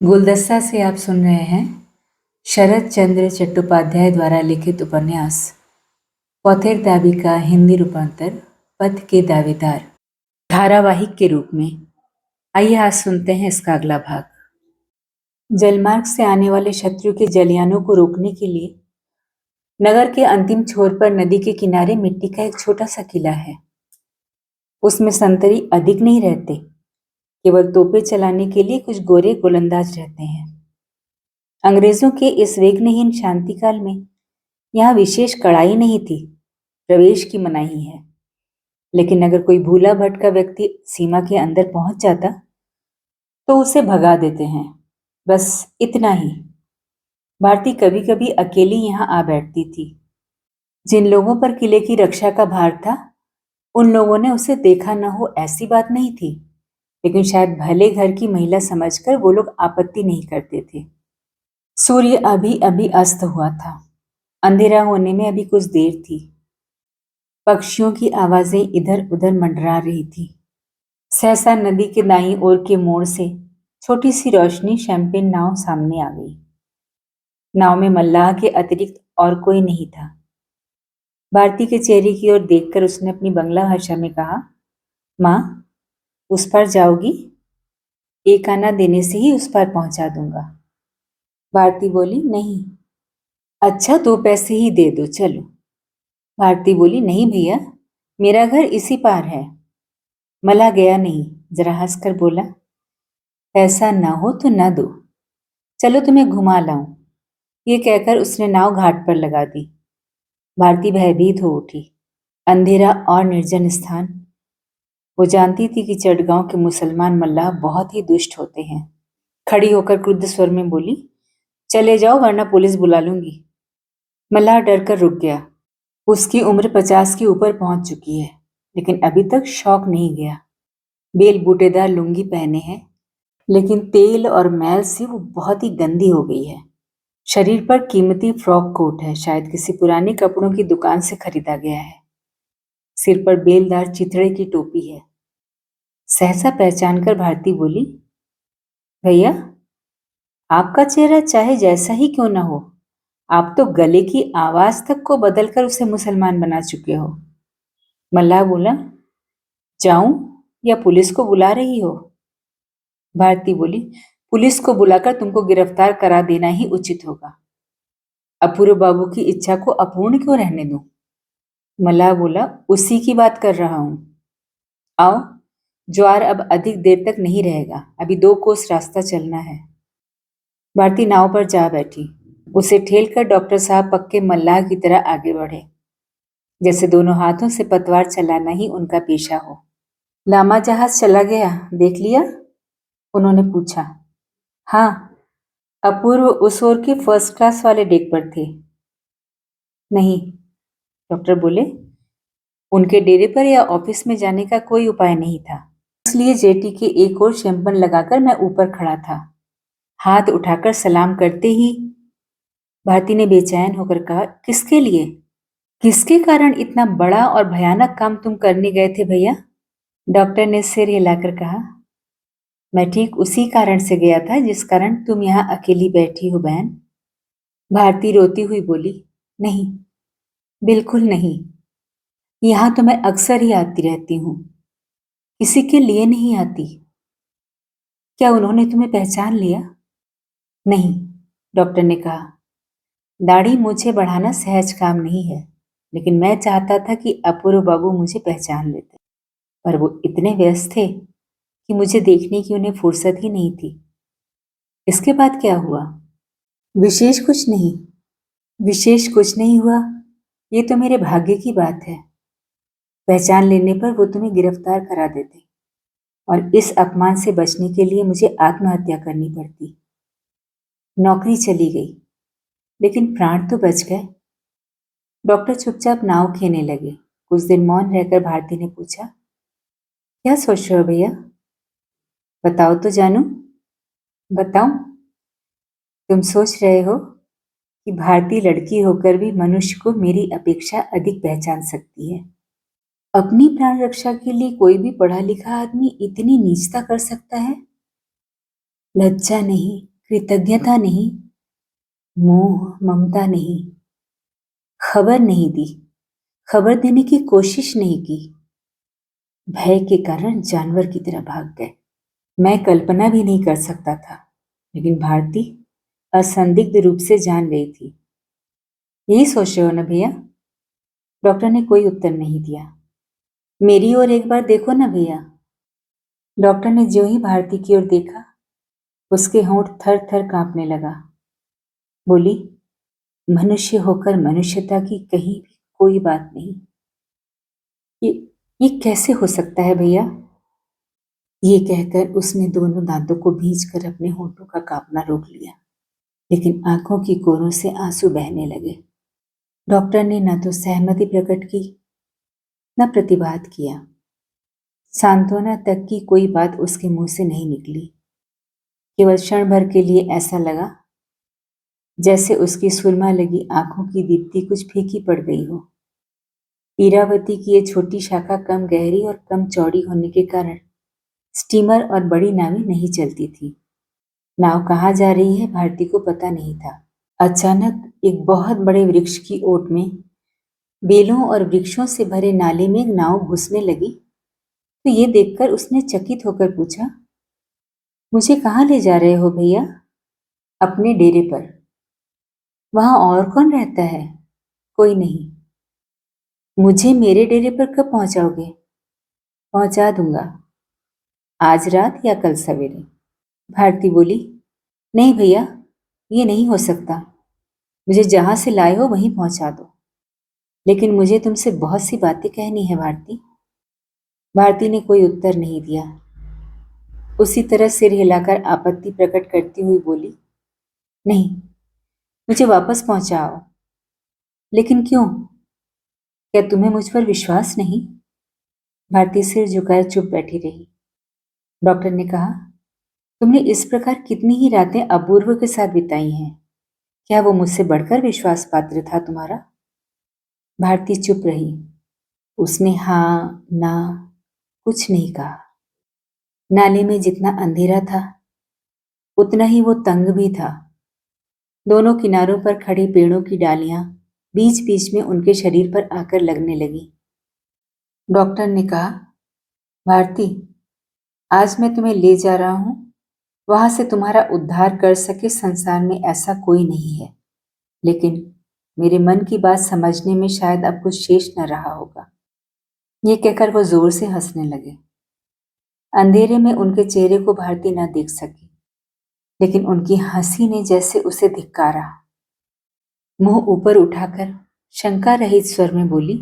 गुलदस्ता से आप सुन रहे हैं शरत चंद्र चट्टोपाध्याय द्वारा लिखित उपन्यास पौथेर दाबी का हिंदी रूपांतर पथ के दावेदार धारावाहिक के रूप में। आइए आज सुनते हैं इसका अगला भाग। जलमार्ग से आने वाले शत्रु के जलयानों को रोकने के लिए नगर के अंतिम छोर पर नदी के किनारे मिट्टी का एक छोटा सा किला है। उसमें संतरी अधिक नहीं रहते, केवल तोपे चलाने के लिए कुछ गोरे गोलंदाज रहते हैं। अंग्रेजों के इस विघ्नहीन शांतिकाल में यहाँ विशेष कड़ाई नहीं थी, प्रवेश की मनाही है। लेकिन अगर कोई भूला भटका व्यक्ति सीमा के अंदर पहुंच जाता तो उसे भगा देते हैं, बस इतना ही। भारती कभी कभी अकेली यहाँ आ बैठती थी। जिन लोगों पर किले की रक्षा का भार था उन लोगों ने उसे देखा न हो ऐसी बात नहीं थी, लेकिन शायद भले घर की महिला समझकर वो लोग आपत्ति नहीं करते थे। सूर्य अभी अभी अस्त हुआ था। अंधेरा होने में अभी कुछ देर थी। पक्षियों की आवाजें इधर उधर मंडरा रही थी। सहसा नदी के दाईं ओर के मोड़ से छोटी सी रोशनी शैंपेन नाव सामने आ गई। नाव में मल्लाह के अतिरिक्त और कोई नहीं था। भारती के चेहरे की ओर देखकर उसने अपनी बंगला भाषा में कहा, माँ, उस पार जाओगी? एक आना देने से ही उस पार पहुंचा दूंगा। भारती बोली, नहीं। अच्छा, 2 पैसे ही दे दो, चलो। भारती बोली, नहीं भैया, मेरा घर इसी पार है। मला गया नहीं, जरा हंसकर बोला, पैसा ना हो तो ना दो, चलो तुम्हें घुमा लाऊं। ये कहकर उसने नाव घाट पर लगा दी। भारती भयभीत हो उठी। अंधेरा और निर्जन स्थान। वो जानती थी कि चटगांव के मुसलमान मल्लाह बहुत ही दुष्ट होते हैं। खड़ी होकर क्रुद्ध स्वर में बोली, चले जाओ वरना पुलिस बुला लूंगी। मल्लाह डर कर रुक गया। उसकी उम्र 50 के ऊपर पहुंच चुकी है, लेकिन अभी तक शौक नहीं गया। बेल बूटेदार लुंगी पहने हैं, लेकिन तेल और मैल से वो बहुत ही गंदी हो गई है। शरीर पर कीमती फ्रॉक कोट है, शायद किसी पुराने कपड़ों की दुकान से खरीदा गया है। सिर पर बेलदार चिथड़े की टोपी है। सहसा पहचान कर भारती बोली, भैया, आपका चेहरा चाहे जैसा ही क्यों ना हो, आप तो गले की आवाज तक को बदलकर उसे मुसलमान बना चुके हो। मल्लाह बोला, जाऊं या पुलिस को बुला रही हो? भारती बोली, पुलिस को बुलाकर तुमको गिरफ्तार करा देना ही उचित होगा। अपूर्व बाबू की इच्छा को अपूर्ण क्यों रहने दूं? मल्लाह बोला, उसी की बात कर रहा हूं। आओ, ज्वार अब अधिक देर तक नहीं रहेगा, अभी 2 कोस रास्ता चलना है। भारती नाव पर जा बैठी। उसे ठेलकर डॉक्टर साहब पक्के मल्लाह की तरह आगे बढ़े, जैसे दोनों हाथों से पतवार चलाना ही उनका पेशा हो। लामा जहाज चला गया, देख लिया? उन्होंने पूछा। हाँ, अपूर्व उस ओर के फर्स्ट क्लास वाले डेक पर थे। नहीं, डॉक्टर बोले, उनके डेरे पर या ऑफिस में जाने का कोई उपाय नहीं था, इसलिए जेटी के एक और शैंपन लगाकर मैं ऊपर खड़ा था। हाथ उठाकर सलाम करते ही भारती ने बेचैन होकर कहा, किसके लिए? किसके कारण इतना बड़ा और भयानक काम तुम करने गए थे भैया? डॉक्टर ने सिर हिलाकर कहा, मैं ठीक उसी कारण से गया था जिस कारण तुम यहाँ अकेली बैठी हो बहन। भारती रोती हुई बोली, नहीं, बिल्कुल नहीं। यहाँ तो मैं अक्सर ही आती रहती हूँ, किसी के लिए नहीं आती। क्या उन्होंने तुम्हें पहचान लिया? नहीं, डॉक्टर ने कहा, दाढ़ी मूछें बढ़ाना सहज काम नहीं है, लेकिन मैं चाहता था कि अपूर्व बाबू मुझे पहचान लेते, पर वो इतने व्यस्त थे कि मुझे देखने की उन्हें फुर्सत ही नहीं थी। इसके बाद क्या हुआ? विशेष कुछ नहीं। विशेष कुछ नहीं हुआ, ये तो मेरे भाग्य की बात है। पहचान लेने पर वो तुम्हें गिरफ्तार करा देते और इस अपमान से बचने के लिए मुझे आत्महत्या करनी पड़ती। नौकरी चली गई, लेकिन प्राण तो बच गए। डॉक्टर चुपचाप नाव खेने लगे। कुछ दिन मौन रहकर भारती ने पूछा, क्या सोच रहे हो भैया? बताओ तो जानू। बताऊं? तुम सोच रहे हो कि भारतीय लड़की होकर भी मनुष्य को मेरी अपेक्षा अधिक पहचान सकती है। अपनी प्राण रक्षा के लिए कोई भी पढ़ा लिखा आदमी इतनी नीचता कर सकता है? लज्जा नहीं, कृतज्ञता नहीं, मोह ममता नहीं, खबर नहीं दी, खबर देने की कोशिश नहीं की। भय के कारण जानवर की तरह भाग गए। मैं कल्पना भी नहीं कर सकता था, लेकिन भारती असंदिग्ध रूप से जान गई थी। यही सोच रहे हो ना भैया? डॉक्टर ने कोई उत्तर नहीं दिया। मेरी ओर एक बार देखो ना भैया। डॉक्टर ने ज्यों ही भारती की ओर देखा, उसके होंठ थर थर कांपने लगा। बोली, मनुष्य होकर मनुष्यता की कहीं भी कोई बात नहीं। ये ये कैसे हो सकता है भैया? ये कहकर उसने दोनों दांतों को भींचकर अपने होठों का कांपना रोक लिया, लेकिन आंखों की कोरों से आंसू बहने लगे। डॉक्टर ने न तो सहमति प्रकट की, न प्रतिवाद किया। सांत्वना तक की कोई बात उसके मुंह से नहीं निकली। केवल क्षण भर के लिए ऐसा लगा जैसे उसकी सुरमा लगी आंखों की दीप्ति कुछ फीकी पड़ गई हो। इरावती की ये छोटी शाखा कम गहरी और कम चौड़ी होने के कारण स्टीमर और बड़ी नावें नहीं चलती थी। नाव कहाँ जा रही है भारती को पता नहीं था। अचानक एक बहुत बड़े वृक्ष की ओट में, बेलों और वृक्षों से भरे नाले में एक नाव घुसने लगी, तो ये देखकर उसने चकित होकर पूछा, मुझे कहाँ ले जा रहे हो भैया? अपने डेरे पर। वहां और कौन रहता है? कोई नहीं। मुझे मेरे डेरे पर कब पहुंचाओगे? पहुंचा दूंगा, आज रात या कल सवेरे। भारती बोली, नहीं भैया, ये नहीं हो सकता। मुझे जहां से लाए हो वहीं पहुंचा दो। लेकिन मुझे तुमसे बहुत सी बातें कहनी है भारती। भारती ने कोई उत्तर नहीं दिया। उसी तरह सिर हिलाकर आपत्ति प्रकट करती हुई बोली, नहीं, मुझे वापस पहुंचाओ। लेकिन क्यों? क्या तुम्हें मुझ पर विश्वास नहीं? भारती सिर झुकाए चुप बैठी रही। डॉक्टर ने कहा, तुमने इस प्रकार कितनी ही रातें अपूर्व के साथ बिताई हैं। क्या वो मुझसे बढ़कर विश्वास पात्र था तुम्हारा? भारती चुप रही। उसने हाँ ना कुछ नहीं कहा। नाले में जितना अंधेरा था, उतना ही वो तंग भी था। दोनों किनारों पर खड़े पेड़ों की डालियां बीच बीच में उनके शरीर पर आकर लगने लगी। डॉक्टर ने कहा, भारती, आज मैं तुम्हें ले जा रहा हूं, वहां से तुम्हारा उद्धार कर सके संसार में ऐसा कोई नहीं है। लेकिन मेरे मन की बात समझने में शायद अब कुछ शेष न रहा होगा। ये कहकर वो जोर से हंसने लगे। अंधेरे में उनके चेहरे को भारती न देख सकी, लेकिन उनकी हंसी ने जैसे उसे धिक्कारा। मुंह ऊपर उठाकर शंका रहित स्वर में बोली,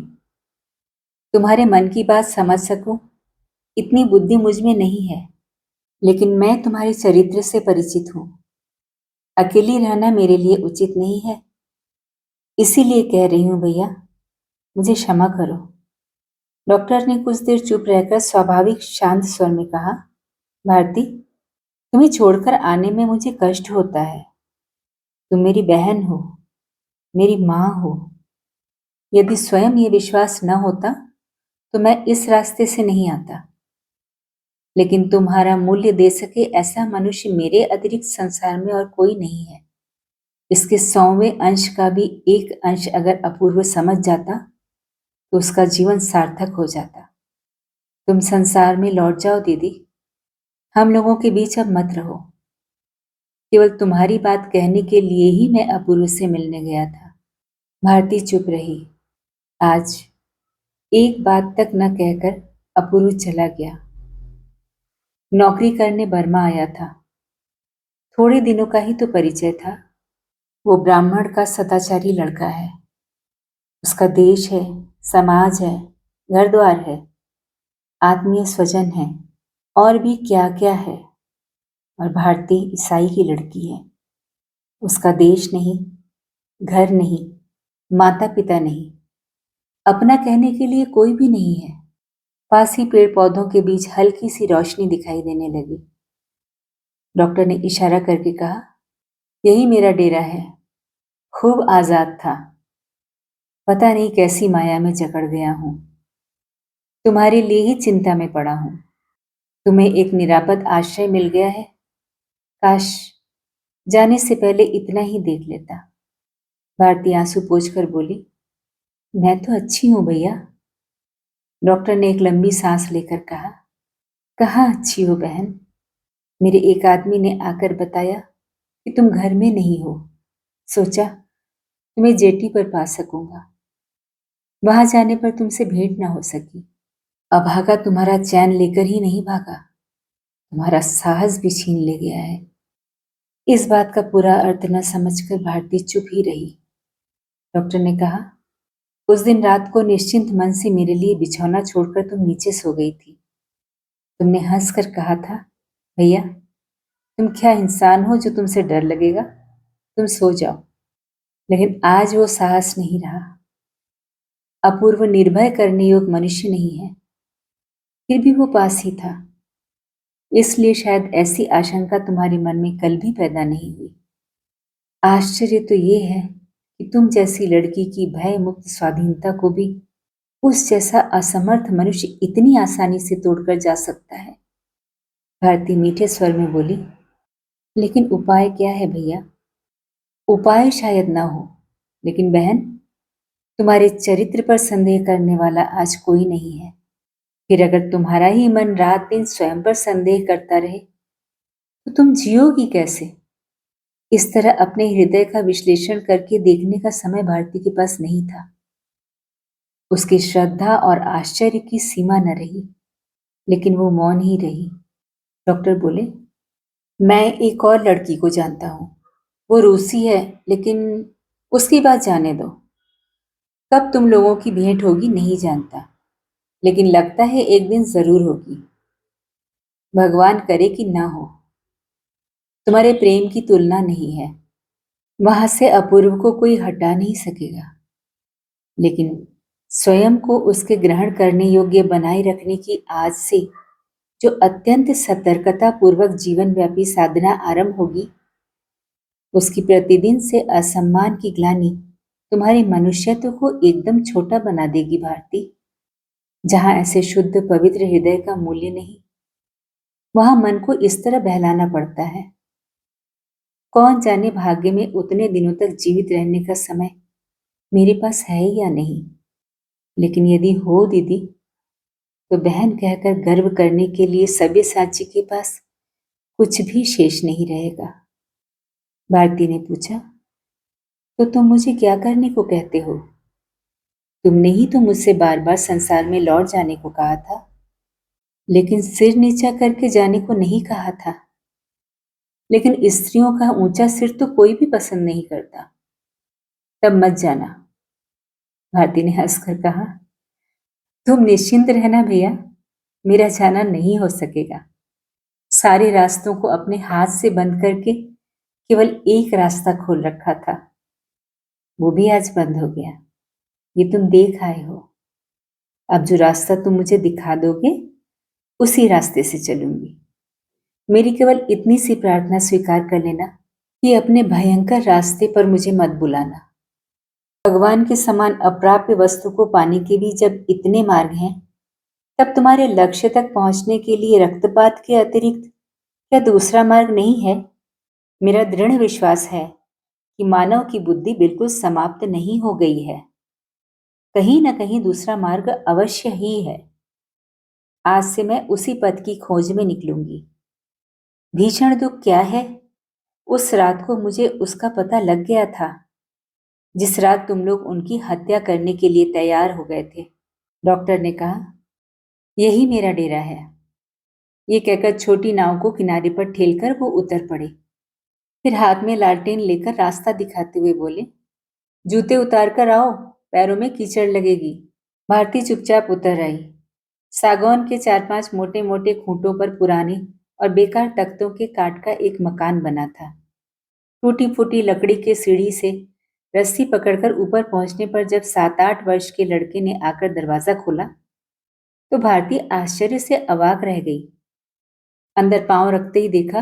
तुम्हारे मन की बात समझ सकूं इतनी बुद्धि मुझ में नहीं है, लेकिन मैं तुम्हारे चरित्र से परिचित हूं। अकेली रहना मेरे लिए उचित नहीं है, इसीलिए कह रही हूं भैया, मुझे क्षमा करो। डॉक्टर ने कुछ देर चुप रहकर स्वाभाविक शांत स्वर में कहा, भारती, तुम्हें छोड़कर आने में मुझे कष्ट होता है। तुम मेरी बहन हो, मेरी माँ हो। यदि स्वयं ये विश्वास न होता तो मैं इस रास्ते से नहीं आता। लेकिन तुम्हारा मूल्य दे सके ऐसा मनुष्य मेरे अतिरिक्त संसार में और कोई नहीं है। इसके 100वें अंश का भी एक अंश अगर अपूर्व समझ जाता तो उसका जीवन सार्थक हो जाता। तुम संसार में लौट जाओ दीदी, हम लोगों के बीच अब मत रहो। केवल तुम्हारी बात कहने के लिए ही मैं अपूर्व से मिलने गया था। भारती चुप रही। आज एक बात तक न कहकर अपूर्व चला गया। नौकरी करने बर्मा आया था। थोड़े दिनों का ही तो परिचय था। वो ब्राह्मण का सदाचारी लड़का है। उसका देश है, समाज है, घर द्वार है, आत्मीय स्वजन है, और भी क्या क्या है। और भारती ईसाई की लड़की है। उसका देश नहीं, घर नहीं, माता पिता नहीं, अपना कहने के लिए कोई भी नहीं है। पास ही पेड़ पौधों के बीच हल्की सी रोशनी दिखाई देने लगी। डॉक्टर ने इशारा करके कहा, यही मेरा डेरा है। खूब आजाद था। पता नहीं कैसी माया में जकड़ गया हूं। तुम्हारे लिए ही चिंता में पड़ा हूं। तुम्हें एक निरापद आश्रय मिल गया है। काश जाने से पहले इतना ही देख लेता। भारती आंसू पोंछकर बोली, मैं तो अच्छी हूं भैया। डॉक्टर ने एक लंबी सांस लेकर कहा, कहाँ अच्छी हो बहन? मेरे एक आदमी ने आकर बताया कि तुम घर में नहीं हो। सोचा तुम्हें जेटी पर पा सकूंगा। वहां जाने पर तुमसे भेंट ना हो सकी। अभागा तुम्हारा चैन लेकर ही नहीं भागा, तुम्हारा साहस भी छीन ले गया है। इस बात का पूरा अर्थ न समझकर भारती चुप ही रही। डॉक्टर ने कहा, उस दिन रात को निश्चिंत मन से मेरे लिए बिछौना छोड़कर तुम नीचे सो गई थी। तुमने हंसकर कहा था, भैया तुम क्या इंसान हो जो तुमसे डर लगेगा, तुम सो जाओ। लेकिन आज वो साहस नहीं रहा। अपूर्व निर्भय करने योग्य मनुष्य नहीं है, फिर भी वो पास ही था। इसलिए शायद ऐसी आशंका तुम्हारे मन में कल भी पैदा नहीं हुई। आश्चर्य तो ये है कि तुम जैसी लड़की की भय मुक्त स्वाधीनता को भी उस जैसा असमर्थ मनुष्य इतनी आसानी से तोड़कर जा सकता है। भारती मीठे स्वर में बोली, लेकिन उपाय क्या है भैया? उपाय शायद ना हो, लेकिन बहन तुम्हारे चरित्र पर संदेह करने वाला आज कोई नहीं है। फिर अगर तुम्हारा ही मन रात दिन स्वयं पर संदेह करता रहे तो तुम जियोगी कैसे? इस तरह अपने हृदय का विश्लेषण करके देखने का समय भारती के पास नहीं था। उसकी श्रद्धा और आश्चर्य की सीमा न रही, लेकिन वो मौन ही रही। डॉक्टर बोले, मैं एक और लड़की को जानता हूँ। वो रूसी है, लेकिन उसकी बात जाने दो। कब तुम लोगों की भेंट होगी नहीं जानता, लेकिन लगता है एक दिन जरूर होगी। भगवान करे कि ना हो। तुम्हारे प्रेम की तुलना नहीं है, वहां से अपूर्व को कोई हटा नहीं सकेगा। लेकिन स्वयं को उसके ग्रहण करने योग्य बनाए रखने की आज से जो अत्यंत सतर्कता पूर्वक जीवन व्यापी साधना आरंभ होगी, उसकी प्रतिदिन से असम्मान की ग्लानि तुम्हारे मनुष्यत्व को एकदम छोटा बना देगी भारती। जहां ऐसे शुद्ध पवित्र हृदय का मूल्य नहीं, वहां मन को इस तरह बहलाना पड़ता है। कौन जाने भाग्य में उतने दिनों तक जीवित रहने का समय मेरे पास है या नहीं। लेकिन यदि हो दीदी, तो बहन कहकर गर्व करने के लिए सब्यसाची के पास कुछ भी शेष नहीं रहेगा। भारती ने पूछा, तो तुम मुझे क्या करने को कहते हो? तुमने ही तो मुझसे बार बार संसार में लौट जाने को कहा था, लेकिन सिर नीचा करके जाने को नहीं कहा था। लेकिन स्त्रियों का ऊंचा सिर तो कोई भी पसंद नहीं करता। तब मत जाना। भारती ने हंसकर कहा, तुम निश्चिंत रहना भैया, मेरा जाना नहीं हो सकेगा। सारे रास्तों को अपने हाथ से बंद करके केवल एक रास्ता खोल रखा था, वो भी आज बंद हो गया। ये तुम देख आए हो। अब जो रास्ता तुम मुझे दिखा दोगे, उसी रास्ते से चलूंगी। मेरी केवल इतनी सी प्रार्थना स्वीकार कर लेना कि अपने भयंकर रास्ते पर मुझे मत बुलाना। भगवान के समान अप्राप्य वस्तु को पाने के भी जब इतने मार्ग हैं, तब तुम्हारे लक्ष्य तक पहुंचने के लिए रक्तपात के अतिरिक्त क्या दूसरा मार्ग नहीं है? मेरा दृढ़ विश्वास है कि मानव की बुद्धि बिल्कुल समाप्त नहीं हो गई है। कहीं न कहीं दूसरा मार्ग अवश्य ही है। आज से मैं उसी पथ की खोज में निकलूंगी। भीषण दुख क्या है, उस रात को मुझे उसका पता लग गया था, जिस रात तुम लोग उनकी हत्या करने के लिए तैयार हो गए थे। डॉक्टर ने कहा, यही मेरा डेरा है। ये कहकर छोटी नाव को किनारे पर ठेलकर वो उतर पड़े। फिर हाथ में लालटेन लेकर रास्ता दिखाते हुए बोले, जूते उतार कर आओ, पैरों में कीचड़ लगेगी। भारती चुपचाप उतर आई। सागौन के 4-5 मोटे मोटे खूंटों पर पुराने और बेकार तख्तों के काट का एक मकान बना था। टूटी फूटी लकड़ी के सीढ़ी से रस्सी पकड़कर ऊपर पहुंचने पर जब 7-8 वर्ष के लड़के ने आकर दरवाजा खोला, तो भारती आश्चर्य से अवाक रह गई। अंदर पांव रखते ही देखा,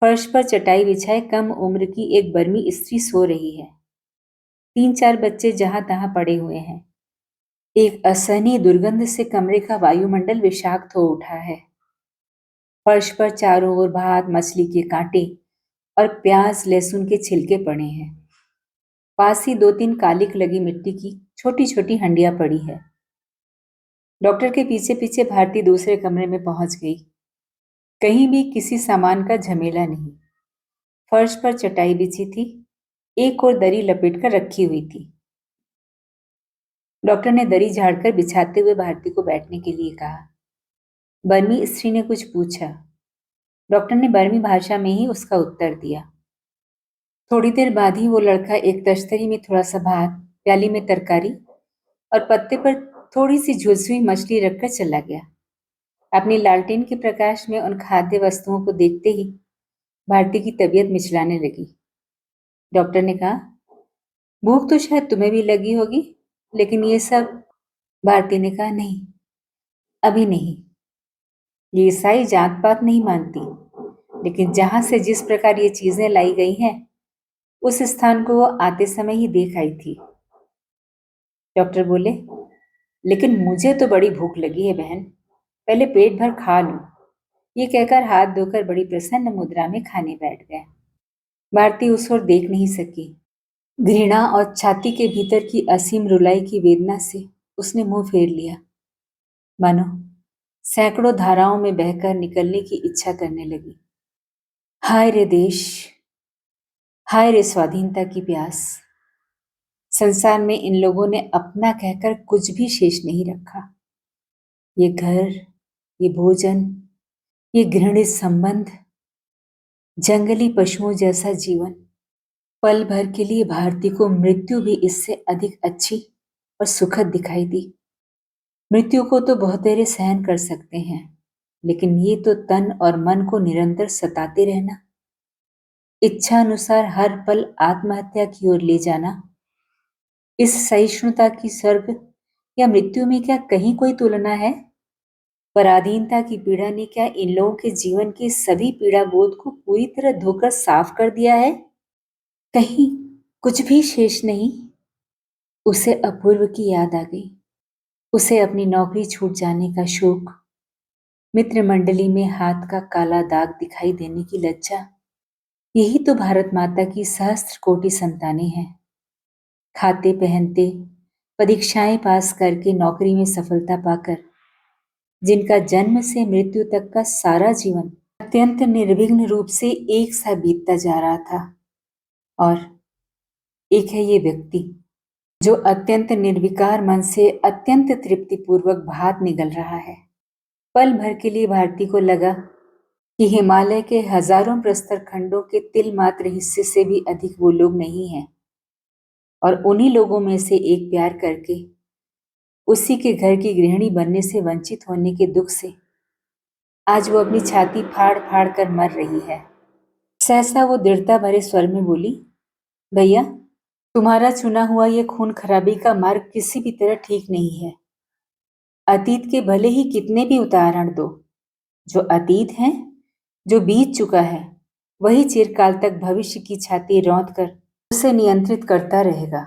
फर्श पर चटाई बिछाए कम उम्र की एक बर्मी स्त्री सो रही है। 3-4 बच्चे जहां तहां पड़े हुए हैं। एक असहनीय दुर्गंध से कमरे का वायुमंडल विषाक्त हो उठा है। फर्श पर चारों ओर भात मछली के कांटे और प्याज लहसुन के छिलके पड़े हैं। पास ही दो तीन कालिक लगी मिट्टी की छोटी छोटी हंडियां पड़ी है। डॉक्टर के पीछे पीछे भारती दूसरे कमरे में पहुंच गई। कहीं भी किसी सामान का झमेला नहीं। फर्श पर चटाई बिछी थी, एक और दरी लपेट कर रखी हुई थी। डॉक्टर ने दरी झाड़कर बिछाते हुए भारती को बैठने के लिए कहा। बर्मी स्त्री ने कुछ पूछा। डॉक्टर ने बर्मी भाषा में ही उसका उत्तर दिया। थोड़ी देर बाद ही वो लड़का एक तश्तरी में थोड़ा सा भात, प्याली में तरकारी और पत्ते पर थोड़ी सी झुलसी हुई मछली रखकर चला गया। अपनी लालटेन के प्रकाश में उन खाद्य वस्तुओं को देखते ही भारती की तबीयत मिचलाने लगी। डॉक्टर ने कहा, भूख तो शायद तुम्हें भी लगी होगी, लेकिन ये सब। भारती ने कहा, नहीं, अभी नहीं। ये ईसाई जात पात नहीं मानती, लेकिन जहां से जिस प्रकार ये चीजें लाई गई हैं, उस स्थान को वो आते समय ही देख आई थी। डॉक्टर बोले, लेकिन मुझे तो बड़ी भूख लगी है बहन, पहले पेट भर खा लो। ये कहकर हाथ धोकर बड़ी प्रसन्न मुद्रा में खाने बैठ गए। भारती उस ओर देख नहीं सकी। घृणा और छाती के भीतर की असीम रुलाई की वेदना से उसने मुंह फेर लिया, मानो सैकड़ों धाराओं में बहकर निकलने की इच्छा करने लगी। हाय रे देश, हाय रे स्वाधीनता की प्यास। संसार में इन लोगों ने अपना कहकर कुछ भी शेष नहीं रखा। ये घर, ये भोजन, ये घृणित संबंध, जंगली पशुओं जैसा जीवन। पल भर के लिए भारती को मृत्यु भी इससे अधिक अच्छी और सुखद दिखाई दी। मृत्यु को तो बहुतेरे सहन कर सकते हैं, लेकिन ये तो तन और मन को निरंतर सताते रहना, इच्छा अनुसार हर पल आत्महत्या की ओर ले जाना, इस सहिष्णुता की स्वर्ग या मृत्यु में क्या कहीं कोई तुलना है? पराधीनता की पीड़ा ने क्या इन लोगों के जीवन के सभी पीड़ा बोध को पूरी तरह धोकर साफ कर दिया है? कहीं कुछ भी शेष नहीं। उसे अपूर्व की याद आ गई। उसे अपनी नौकरी छूट जाने का शोक, मित्र मंडली में हाथ का काला दाग दिखाई देने की लज्जा। यही तो भारत माता की सहस्त्र कोटि संतानें हैं। खाते पहनते, परीक्षाएं पास करके नौकरी में सफलता पाकर, जिनका जन्म से मृत्यु तक का सारा जीवन अत्यंत निर्विघ्न रूप से एक सा बीतता जा रहा था। और एक है ये व्यक्ति जो अत्यंत निर्विकार मन से अत्यंत तृप्तिपूर्वक भात निगल रहा है। पल भर के लिए भारती को लगा कि हिमालय के हजारों प्रस्तर खंडों के तिल मात्र हिस्से से भी अधिक वो लोग नहीं हैं, और उन्हीं लोगों में से एक प्यार करके उसी के घर की गृहिणी बनने से वंचित होने के दुख से आज वो अपनी छाती फाड़ फाड़ कर मर रही है। सहसा वो दृढ़ता भरे स्वर में बोली, भैया, तुम्हारा चुना हुआ ये खून खराबी का मार्ग किसी भी तरह ठीक नहीं है। अतीत के भले ही कितने भी उदाहरण दो, जो अतीत है, जो बीत चुका है, वही चिरकाल तक भविष्य की छाती रौंद कर उसे नियंत्रित करता रहेगा।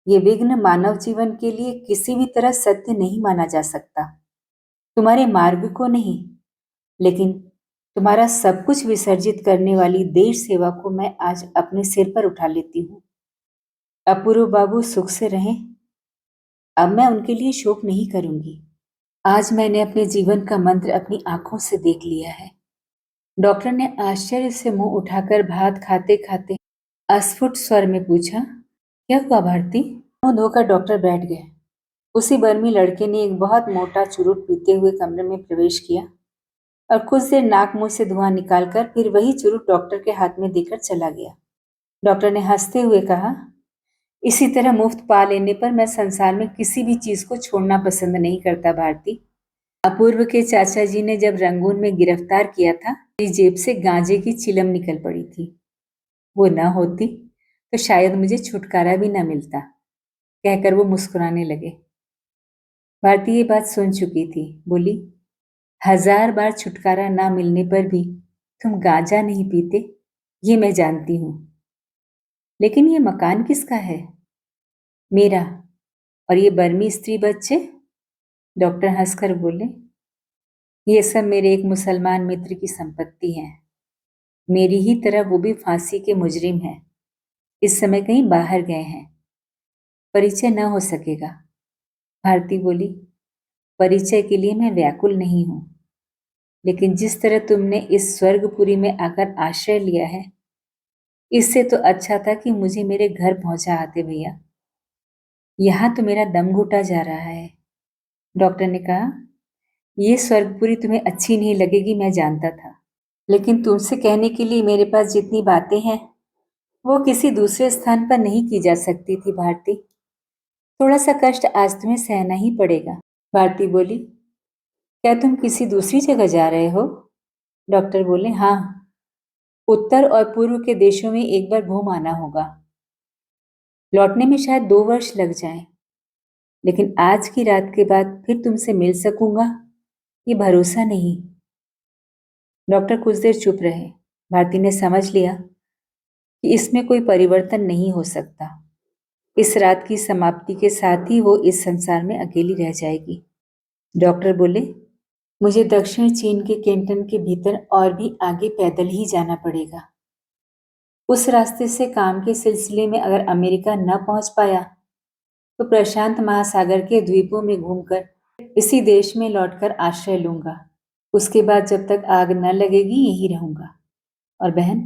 ये विघ्न मानव जीवन के लिए किसी भी तरह सत्य नहीं माना जा सकता। तुम्हारे मार्ग को नहीं, लेकिन तुम्हारा सब कुछ विसर्जित करने वाली देश सेवा को मैं आज अपने सिर पर उठा लेती हूँ। अपूर्व बाबू सुख से रहें, अब मैं उनके लिए शोक नहीं करूंगी। आज मैंने अपने जीवन का मंत्र अपनी आंखों से देख लिया है। डॉक्टर ने आश्चर्य से मुंह उठाकर भात खाते खाते अस्फुट स्वर में पूछा, क्या हुआ भारती? मुंह धोकर डॉक्टर बैठ गए। उसी बर्मी लड़के ने एक बहुत मोटा चुरुट पीते हुए कमरे में प्रवेश किया और कुछ देर नाक मुंह से धुआं निकालकर फिर वही चुरुट डॉक्टर के हाथ में देकर चला गया। डॉक्टर ने हंसते हुए कहा, इसी तरह मुफ्त पा लेने पर मैं संसार में किसी भी चीज को छोड़ना पसंद नहीं करता भारती। अपूर्व के चाचा जी ने जब रंगून में गिरफ्तार किया था, मेरी जेब से गांजे की चिलम निकल पड़ी थी। वो न होती तो शायद मुझे छुटकारा भी न मिलता, कहकर वो मुस्कुराने लगे। भारती ये बात सुन चुकी थी। बोली, 1000 बार छुटकारा ना मिलने पर भी तुम गांजा नहीं पीते, ये मैं जानती हूँ। लेकिन ये मकान किसका है? मेरा। और ये बर्मी स्त्री बच्चे? डॉक्टर हंसकर बोले, ये सब मेरे एक मुसलमान मित्र की संपत्ति है। मेरी ही तरह वो भी फांसी के मुजरिम हैं। इस समय कहीं बाहर गए हैं। परिचय न हो सकेगा। भारती बोली, परिचय के लिए मैं व्याकुल नहीं हूं, लेकिन जिस तरह तुमने इस स्वर्गपुरी में आकर आश्रय लिया है, इससे तो अच्छा था कि मुझे मेरे घर पहुंचा आते भैया। यहां तो मेरा दम घुटा जा रहा है। डॉक्टर ने कहा, ये स्वर्गपुरी तुम्हें अच्छी नहीं लगेगी, मैं जानता था, लेकिन तुमसे कहने के लिए मेरे पास जितनी बातें हैं वो किसी दूसरे स्थान पर नहीं की जा सकती थी भारती। थोड़ा सा कष्ट आज तुम्हें सहना ही पड़ेगा। भारती बोली, क्या तुम किसी दूसरी जगह जा रहे हो? डॉक्टर बोले, हाँ, उत्तर और पूर्व के देशों में एक बार घूम आना होगा। लौटने में शायद 2 वर्ष लग जाएं, लेकिन आज की रात के बाद फिर तुमसे मिल सकूंगा ये भरोसा नहीं। डॉक्टर कुछ देर चुप रहे। भारती ने समझ लिया कि इसमें कोई परिवर्तन नहीं हो सकता। इस रात की समाप्ति के साथ ही वो इस संसार में अकेली रह जाएगी। डॉक्टर बोले, मुझे दक्षिण चीन के कैंटन के भीतर और भी आगे पैदल ही जाना पड़ेगा। उस रास्ते से काम के सिलसिले में अगर अमेरिका न पहुंच पाया तो प्रशांत महासागर के द्वीपों में घूमकर इसी देश में लौटकर आश्रय लूंगा। उसके बाद जब तक आग न लगेगी यहीं रहूंगा। और बहन,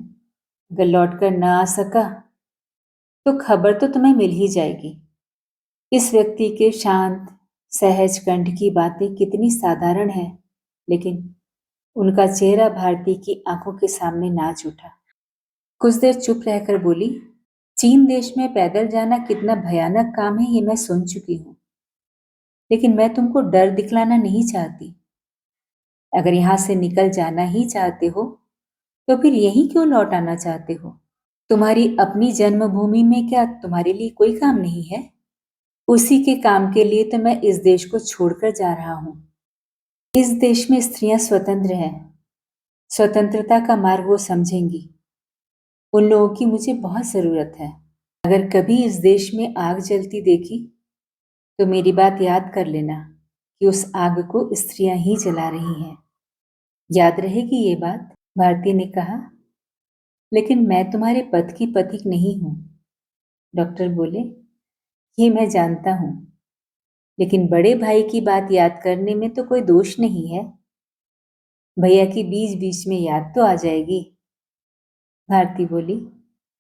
अगर लौटकर न आ सका तो खबर तो तुम्हें मिल ही जाएगी। इस व्यक्ति के शांत सहज कंठ की बातें कितनी साधारण हैं, लेकिन उनका चेहरा भारती की आंखों के सामने नाच उठा। कुछ देर चुप रहकर बोली, चीन देश में पैदल जाना कितना भयानक काम है ये मैं सुन चुकी हूं, लेकिन मैं तुमको डर दिखलाना नहीं चाहती। अगर यहां से निकल जाना ही चाहते हो तो फिर यहीं क्यों लौट आना चाहते हो? तुम्हारी अपनी जन्मभूमि में क्या तुम्हारे लिए कोई काम नहीं है? उसी के काम के लिए तो मैं इस देश को छोड़कर जा रहा हूं। इस देश में स्त्रियां स्वतंत्र हैं। स्वतंत्रता का मार्ग वो समझेंगी। उन लोगों की मुझे बहुत जरूरत है। अगर कभी इस देश में आग जलती देखी तो मेरी बात याद कर लेना कि उस आग को स्त्रियां ही जला रही हैं। याद रहेगी ये बात? भारती ने कहा, लेकिन मैं तुम्हारे पद की पथिक नहीं हूं। डॉक्टर बोले, ये मैं जानता हूं, लेकिन बड़े भाई की बात याद करने में तो कोई दोष नहीं है। भैया की बीच बीच में याद तो आ जाएगी। भारती बोली,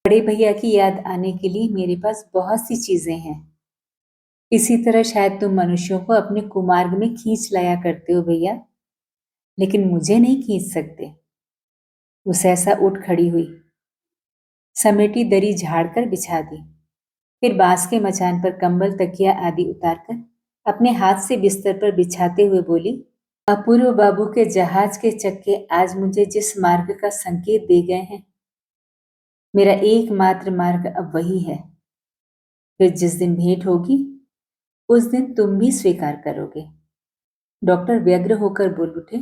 बड़े भैया की याद आने के लिए मेरे पास बहुत सी चीजें हैं। इसी तरह शायद तुम मनुष्यों को अपने कुमार्ग में खींच लाया करते हो भैया, लेकिन मुझे नहीं खींच सकते। वो सहसा उठ खड़ी हुई, समेटी दरी झाड़कर बिछा दी, फिर बांस के मचान पर कंबल तकिया आदि उतारकर अपने हाथ से बिस्तर पर बिछाते हुए बोली, अपूर्व बाबू के जहाज के चक्के आज मुझे जिस मार्ग का संकेत दे गए हैं, मेरा एकमात्र मार्ग अब वही है। फिर जिस दिन भेंट होगी उस दिन तुम भी स्वीकार करोगे। डॉक्टर व्यग्र होकर बोल उठे,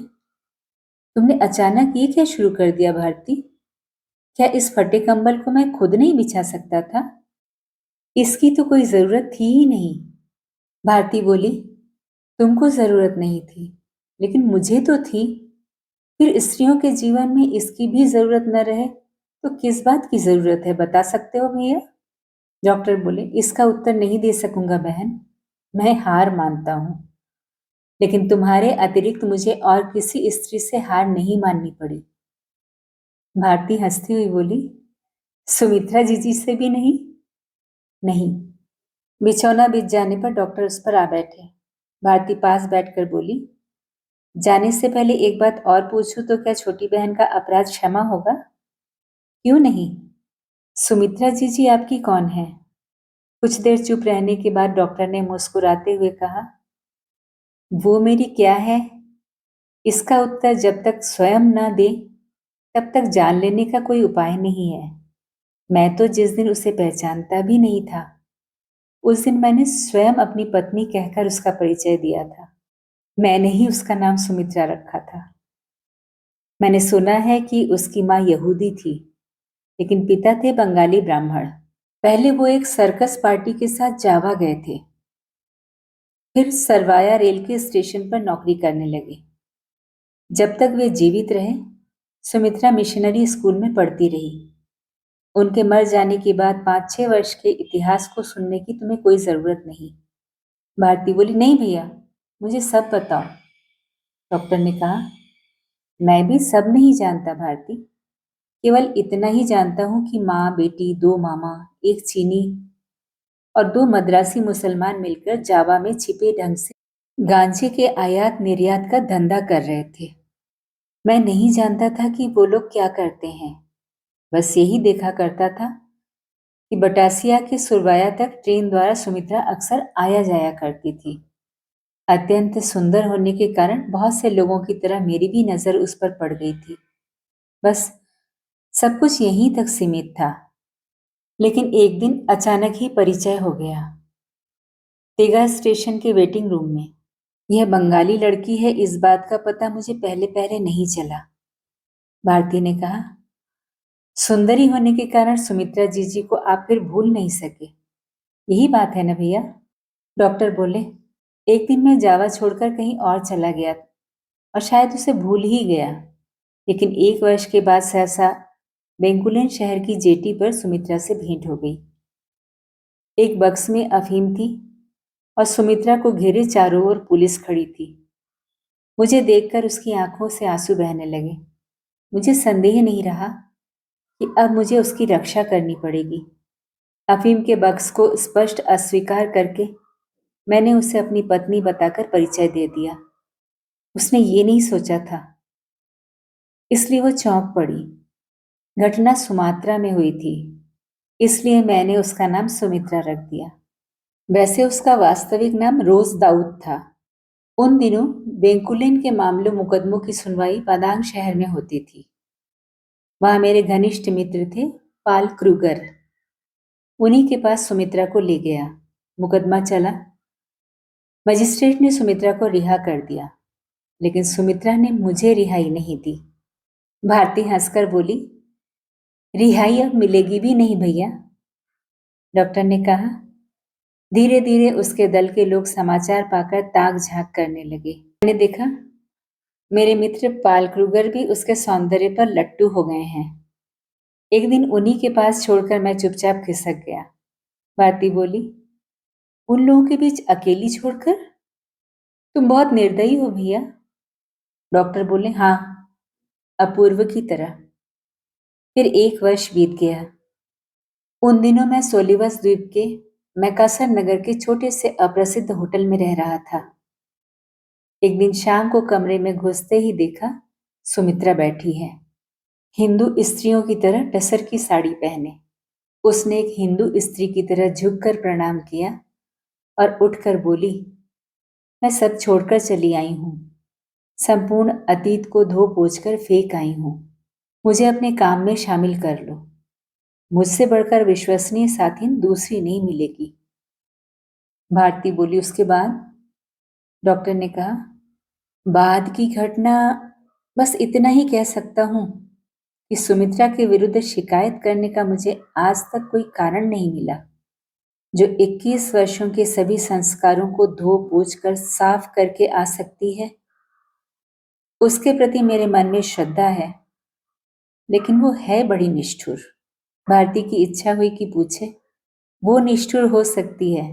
तुमने अचानक ये क्या शुरू कर दिया भारती? क्या इस फटे कंबल को मैं खुद नहीं बिछा सकता था? इसकी तो कोई जरूरत थी ही नहीं। भारती बोली, तुमको जरूरत नहीं थी, लेकिन मुझे तो थी। फिर स्त्रियों के जीवन में इसकी भी जरूरत न रहे तो किस बात की जरूरत है, बता सकते हो भैया? डॉक्टर बोले, इसका उत्तर नहीं दे सकूंगा बहन, मैं हार मानता हूं। लेकिन तुम्हारे अतिरिक्त मुझे और किसी स्त्री से हार नहीं माननी पड़ी। भारती हंसती हुई बोली, सुमित्रा जीजी से भी नहीं? नहीं। बिछौना बिछ जाने पर डॉक्टर उस पर आ बैठे। भारती पास बैठकर बोली, जाने से पहले एक बात और पूछूं तो क्या छोटी बहन का अपराध क्षमा होगा? क्यों नहीं? सुमित्रा जीजी आपकी कौन है? कुछ देर चुप रहने के बाद डॉक्टर ने मुस्कुराते हुए कहा, वो मेरी क्या है, इसका उत्तर जब तक स्वयं न दे तब तक जान लेने का कोई उपाय नहीं है। मैं तो जिस दिन उसे पहचानता भी नहीं था उस दिन मैंने स्वयं अपनी पत्नी कहकर उसका परिचय दिया था। मैंने ही उसका नाम सुमित्रा रखा था। मैंने सुना है कि उसकी माँ यहूदी थी, लेकिन पिता थे बंगाली ब्राह्मण। पहले वो एक सर्कस पार्टी के साथ जावा गए थे, फिर सरवाया रेल के स्टेशन पर नौकरी करने लगे। जब तक वे जीवित रहे सुमित्रा मिशनरी स्कूल में पढ़ती रही। उनके मर जाने के बाद 5-6 वर्ष के इतिहास को सुनने की तुम्हें कोई जरूरत नहीं। भारती बोली, नहीं भैया, मुझे सब बताओ। डॉक्टर ने कहा, मैं भी सब नहीं जानता भारती, केवल इतना ही जानता हूं कि माँ बेटी, दो मामा, एक चीनी और दो मद्रासी मुसलमान मिलकर जावा में छिपे ढंग से गांजे के आयात निर्यात का धंधा कर रहे थे। मैं नहीं जानता था कि वो लोग क्या करते हैं। बस यही देखा करता था कि बटासिया के सुरवाया तक ट्रेन द्वारा सुमित्रा अक्सर आया जाया करती थी। अत्यंत सुंदर होने के कारण बहुत से लोगों की तरह मेरी भी नजर उस पर पड़ गई थी। बस सब कुछ यहीं तक सीमित था। लेकिन एक दिन अचानक ही परिचय हो गया, तेगा स्टेशन के वेटिंग रूम में। यह बंगाली लड़की है, इस बात का पता मुझे पहले पहले नहीं चला। भारती ने कहा, सुंदरी होने के कारण सुमित्रा जी को आप फिर भूल नहीं सके, यही बात है ना भैया? डॉक्टर बोले, एक दिन मैं जावा छोड़कर कहीं और चला गया और शायद उसे भूल ही गया। लेकिन 1 वर्ष के बाद सहसा बेंकुलन शहर की जेटी पर सुमित्रा से भेंट हो गई। एक बक्स में अफीम थी और सुमित्रा को घेरे चारों ओर पुलिस खड़ी थी। मुझे देखकर उसकी आंखों से आंसू बहने लगे। मुझे संदेह नहीं रहा कि अब मुझे उसकी रक्षा करनी पड़ेगी। अफीम के बक्स को स्पष्ट अस्वीकार करके मैंने उसे अपनी पत्नी बताकर परिचय दे दिया। उसने ये नहीं सोचा था, इसलिए वो चौंक पड़ी। घटना सुमात्रा में हुई थी, इसलिए मैंने उसका नाम सुमित्रा रख दिया। वैसे उसका वास्तविक नाम रोज दाऊद था। उन दिनों बेंकुलिन के मामलों मुकदमों की सुनवाई पादांग शहर में होती थी। वहां मेरे घनिष्ठ मित्र थे पाल क्रूगर। उन्हीं के पास सुमित्रा को ले गया। मुकदमा चला। मजिस्ट्रेट ने सुमित्रा को रिहा कर दिया, लेकिन सुमित्रा ने मुझे रिहाई नहीं दी। भारती हंसकर बोली, रिहाई अब मिलेगी भी नहीं भैया। डॉक्टर ने कहा। धीरे धीरे उसके दल के लोग समाचार पाकर ताक झांक करने लगे। मैंने देखा मेरे मित्र पाल क्रूगर भी उसके सौंदर्य पर लट्टू हो गए हैं। एक दिन उन्हीं के पास छोड़कर मैं चुपचाप खिसक गया। भारती बोली, उन लोगों के बीच अकेली छोड़कर? तुम बहुत निर्दयी हो भैया। डॉक्टर बोले, हाँ, अपूर्व की तरह। फिर 1 वर्ष बीत गया। उन दिनों मैं सोलिवस द्वीप के मैकासर नगर के छोटे से अप्रसिद्ध होटल में रह रहा था। एक दिन शाम को कमरे में घुसते ही देखा सुमित्रा बैठी है, हिंदू स्त्रियों की तरह टसर की साड़ी पहने। उसने एक हिंदू स्त्री की तरह झुककर प्रणाम किया और उठकर बोली, मैं सब छोड़कर चली आई हूं। संपूर्ण अतीत को धो पोंछ कर फेंक आई हूं। मुझे अपने काम में शामिल कर लो। मुझसे बढ़कर विश्वसनीय साथी दूसरी नहीं मिलेगी। भारती बोली, उसके बाद? डॉक्टर ने कहा, बाद की घटना बस इतना ही कह सकता हूं कि सुमित्रा के विरुद्ध शिकायत करने का मुझे आज तक कोई कारण नहीं मिला। जो 21 वर्षों के सभी संस्कारों को धो पोंछ कर साफ करके आ सकती है, उसके प्रति मेरे मन में श्रद्धा है, लेकिन वो है बड़ी निष्ठुर। भारती की इच्छा हुई कि पूछे, वो निष्ठुर हो सकती है,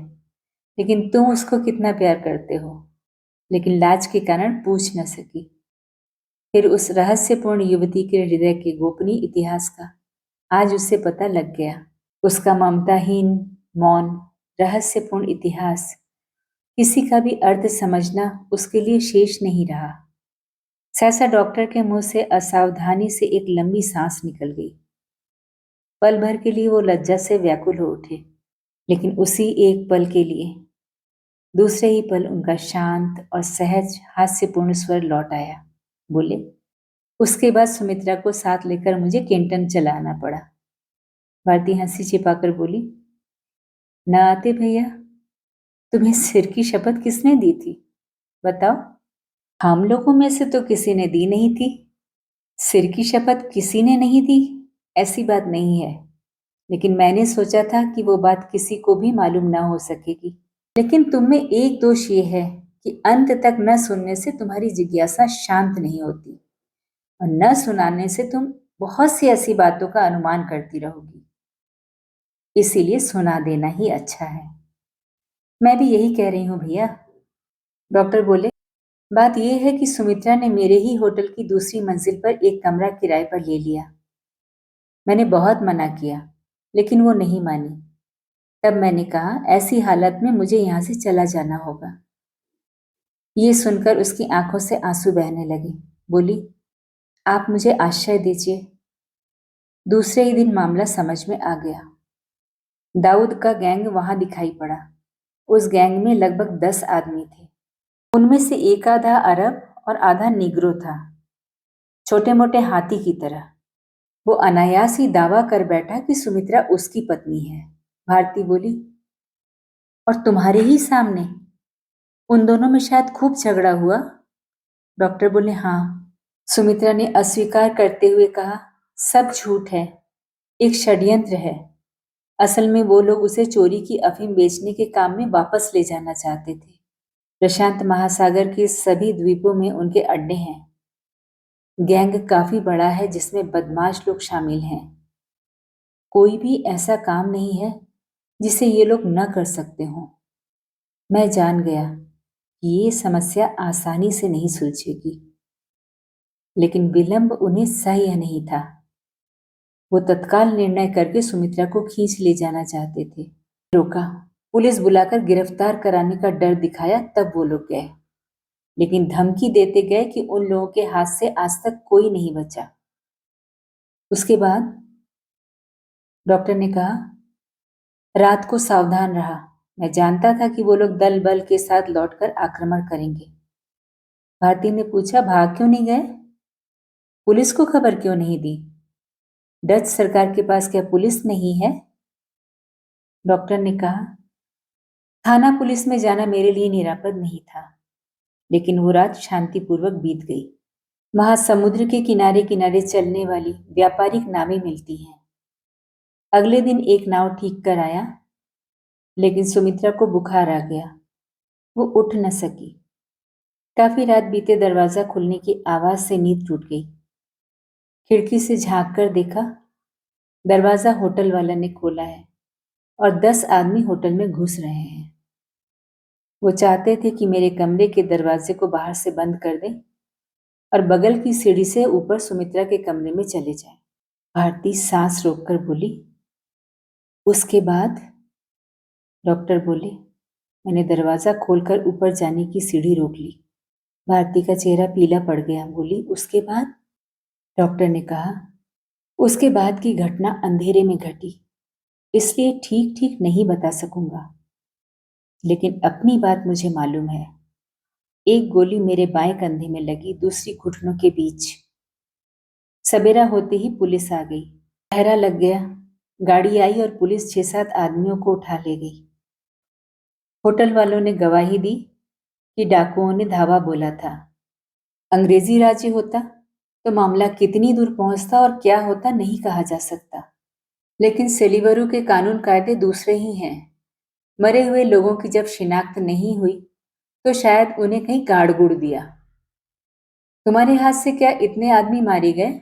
लेकिन तुम उसको कितना प्यार करते हो? लेकिन लाज के कारण पूछ न सकी। फिर उस रहस्यपूर्ण युवती के हृदय के गोपनीय इतिहास का आज उसे पता लग गया। उसका ममताहीन, मौन, रहस्यपूर्ण इतिहास किसी का भी अर्थ समझना उसके लिए शेष नहीं रहा। सहसा डॉक्टर के मुंह से असावधानी से एक लंबी सांस निकल गई। पल भर के लिए वो लज्जा से व्याकुल हो उठे, लेकिन उसी एक पल के लिए दूसरे ही पल उनका शांत और सहज हास्यपूर्ण स्वर लौट आया। बोले, उसके बाद सुमित्रा को साथ लेकर मुझे केंटन चला आना पड़ा। भारती हंसी छिपाकर बोली, न आते भैया। तुम्हें सिर की शपथ किसने दी थी, बताओ? हम लोगों में से तो किसी ने दी नहीं थी। सिर की शपथ किसी ने नहीं दी ऐसी बात नहीं है, लेकिन मैंने सोचा था कि वो बात किसी को भी मालूम ना हो सकेगी। लेकिन तुम में एक दोष ये है कि अंत तक न सुनने से तुम्हारी जिज्ञासा शांत नहीं होती। और न सुनाने से तुम बहुत सी ऐसी बातों का अनुमान करती रहोगी। इसीलिए सुना देना ही अच्छा है। मैं भी यही कह रही हूँ भैया। डॉक्टर बोले, बात यह है कि सुमित्रा ने मेरे ही होटल की दूसरी मंजिल पर एक कमरा किराए पर ले लिया। मैंने बहुत मना किया, लेकिन वो नहीं मानी। तब मैंने कहा, ऐसी हालत में मुझे यहाँ से चला जाना होगा। ये सुनकर उसकी आंखों से आंसू बहने लगे। बोली, आप मुझे आश्रय दीजिए। दूसरे ही दिन मामला समझ में आ गया। दाऊद का गैंग वहां दिखाई पड़ा। उस गैंग में लगभग 10 आदमी थे। उनमें से एक आधा अरब और आधा निग्रो था, छोटे मोटे हाथी की तरह। वो अनायास ही दावा कर बैठा कि सुमित्रा उसकी पत्नी है। भारती बोली, और तुम्हारे ही सामने? उन दोनों में शायद खूब झगड़ा हुआ? डॉक्टर बोले, हाँ। सुमित्रा ने अस्वीकार करते हुए कहा, सब झूठ है, एक षड्यंत्र है। असल में वो लोग उसे चोरी की अफीम बेचने के काम में वापस ले जाना चाहते थे। प्रशांत महासागर के सभी द्वीपों में उनके अड्डे हैं। गैंग काफी बड़ा है जिसमें बदमाश लोग शामिल हैं। कोई भी ऐसा काम नहीं है जिसे ये लोग न कर सकते हों। मैं जान गया कि ये समस्या आसानी से नहीं सुलझेगी, लेकिन विलंब उन्हें सह्य नहीं था। वो तत्काल निर्णय करके सुमित्रा को खींच ले जाना चाहते थे। रोका, पुलिस बुलाकर गिरफ्तार कराने का डर दिखाया, तब वो लोग गए। लेकिन धमकी देते गए कि उन लोगों के हाथ से आज तक कोई नहीं बचा। उसके बाद डॉक्टर ने कहा, रात को सावधान रहा। मैं जानता था कि वो लोग दल बल के साथ लौटकर आक्रमण करेंगे। भारती ने पूछा, भाग क्यों नहीं गए? पुलिस को खबर क्यों नहीं दी? डच सरकार के पास क्या पुलिस नहीं है? डॉक्टर ने कहा, थाना पुलिस में जाना मेरे लिए निरापद नहीं था, लेकिन वो रात शांतिपूर्वक बीत गई। वहां समुद्र के किनारे किनारे चलने वाली व्यापारिक नावें मिलती हैं। अगले दिन एक नाव ठीक कर आया, लेकिन सुमित्रा को बुखार आ गया। वो उठ न सकी। काफी रात बीते दरवाजा खुलने की आवाज से नींद टूट गई। खिड़की से झांक कर देखा, दरवाजा होटल वाला ने खोला है और 10 आदमी होटल में घुस रहे हैं। वो चाहते थे कि मेरे कमरे के दरवाजे को बाहर से बंद कर दें और बगल की सीढ़ी से ऊपर सुमित्रा के कमरे में चले जाएं। भारती सांस रोककर बोली, उसके बाद? डॉक्टर बोले, मैंने दरवाजा खोलकर ऊपर जाने की सीढ़ी रोक ली। भारती का चेहरा पीला पड़ गया। बोली, उसके बाद? डॉक्टर ने कहा, उसके बाद की घटना अंधेरे में घटी, इसलिए ठीक ठीक नहीं बता सकूंगा, लेकिन अपनी बात मुझे मालूम है। एक गोली मेरे बाएं कंधे में लगी, दूसरी घुटनों के बीच। सवेरा होते ही पुलिस आ गई। पहरा लग गया। गाड़ी आई और पुलिस 6-7 आदमियों को उठा ले गई। होटल वालों ने गवाही दी कि डाकुओं ने धावा बोला था। अंग्रेजी राज्य होता तो मामला कितनी दूर पहुंचता और क्या होता नहीं कहा जा सकता, लेकिन सेलिवरू के कानून कायदे दूसरे ही हैं। मरे हुए लोगों की जब शिनाख्त नहीं हुई तो शायद उन्हें कहीं गाड़ गुड़ दिया। तुम्हारे हाथ से क्या इतने आदमी मारे गए?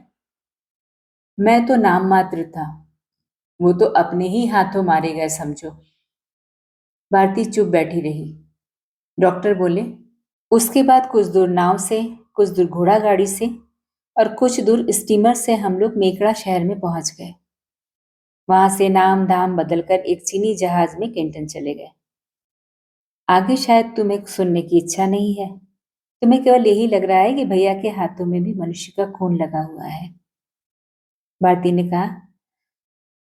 मैं तो नाम मात्र था, वो तो अपने ही हाथों मारे गए समझो। भारती चुप बैठी रही। डॉक्टर बोले, उसके बाद कुछ दूर नाव से, कुछ दूर घोड़ा गाड़ी से और कुछ दूर स्टीमर से हम लोग मेकड़ा शहर में पहुंच गए। वहां से नाम धाम बदलकर एक चीनी जहाज में केंटन चले गए। आगे शायद तुम्हें सुनने की इच्छा नहीं है। तुम्हें केवल यही लग रहा है कि भैया के हाथों में भी मनुष्य का खून लगा हुआ है। भारती ने कहा,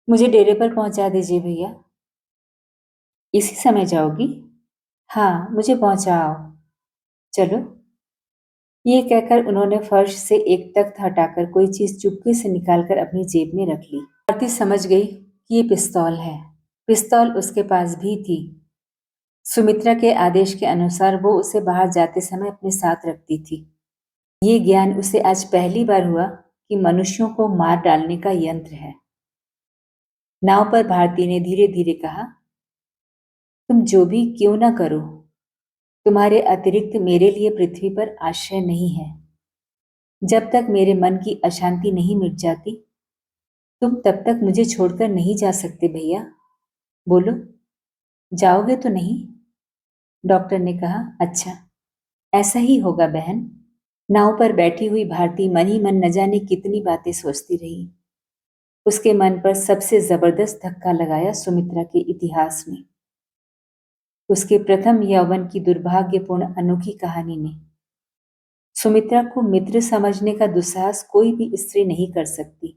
मुझे डेरे पर पहुंचा दीजिए भैया। इसी समय जाओगी? हाँ, मुझे पहुंचाओ। चलो। ये कहकर उन्होंने फर्श से एक तख्त हटाकर कोई चीज चुपके से निकालकर अपनी जेब में रख ली। भारती समझ गई कि ये पिस्तौल है। पिस्तौल उसके पास भी थी। सुमित्रा के आदेश के अनुसार वो उसे बाहर जाते समय अपने साथ रखती थी। ये ज्ञान उसे आज पहली बार हुआ कि मनुष्यों को मार डालने का यंत्र है। नाव पर भारती ने धीरे धीरे कहा, तुम जो भी क्यों ना करो, तुम्हारे अतिरिक्त मेरे लिए पृथ्वी पर आश्रय नहीं है। जब तक मेरे मन की अशांति नहीं मिट जाती, तुम तब तक मुझे छोड़कर नहीं जा सकते भैया। बोलो, जाओगे तो नहीं? डॉक्टर ने कहा, अच्छा, ऐसा ही होगा बहन। नाव पर बैठी हुई भारती मन ही मन न जाने कितनी बातें सोचती रही। उसके मन पर सबसे जबरदस्त धक्का लगाया सुमित्रा के इतिहास ने, उसके प्रथम यौवन की दुर्भाग्यपूर्ण अनोखी कहानी ने। सुमित्रा को मित्र समझने का दुस्साहस कोई भी स्त्री नहीं कर सकती।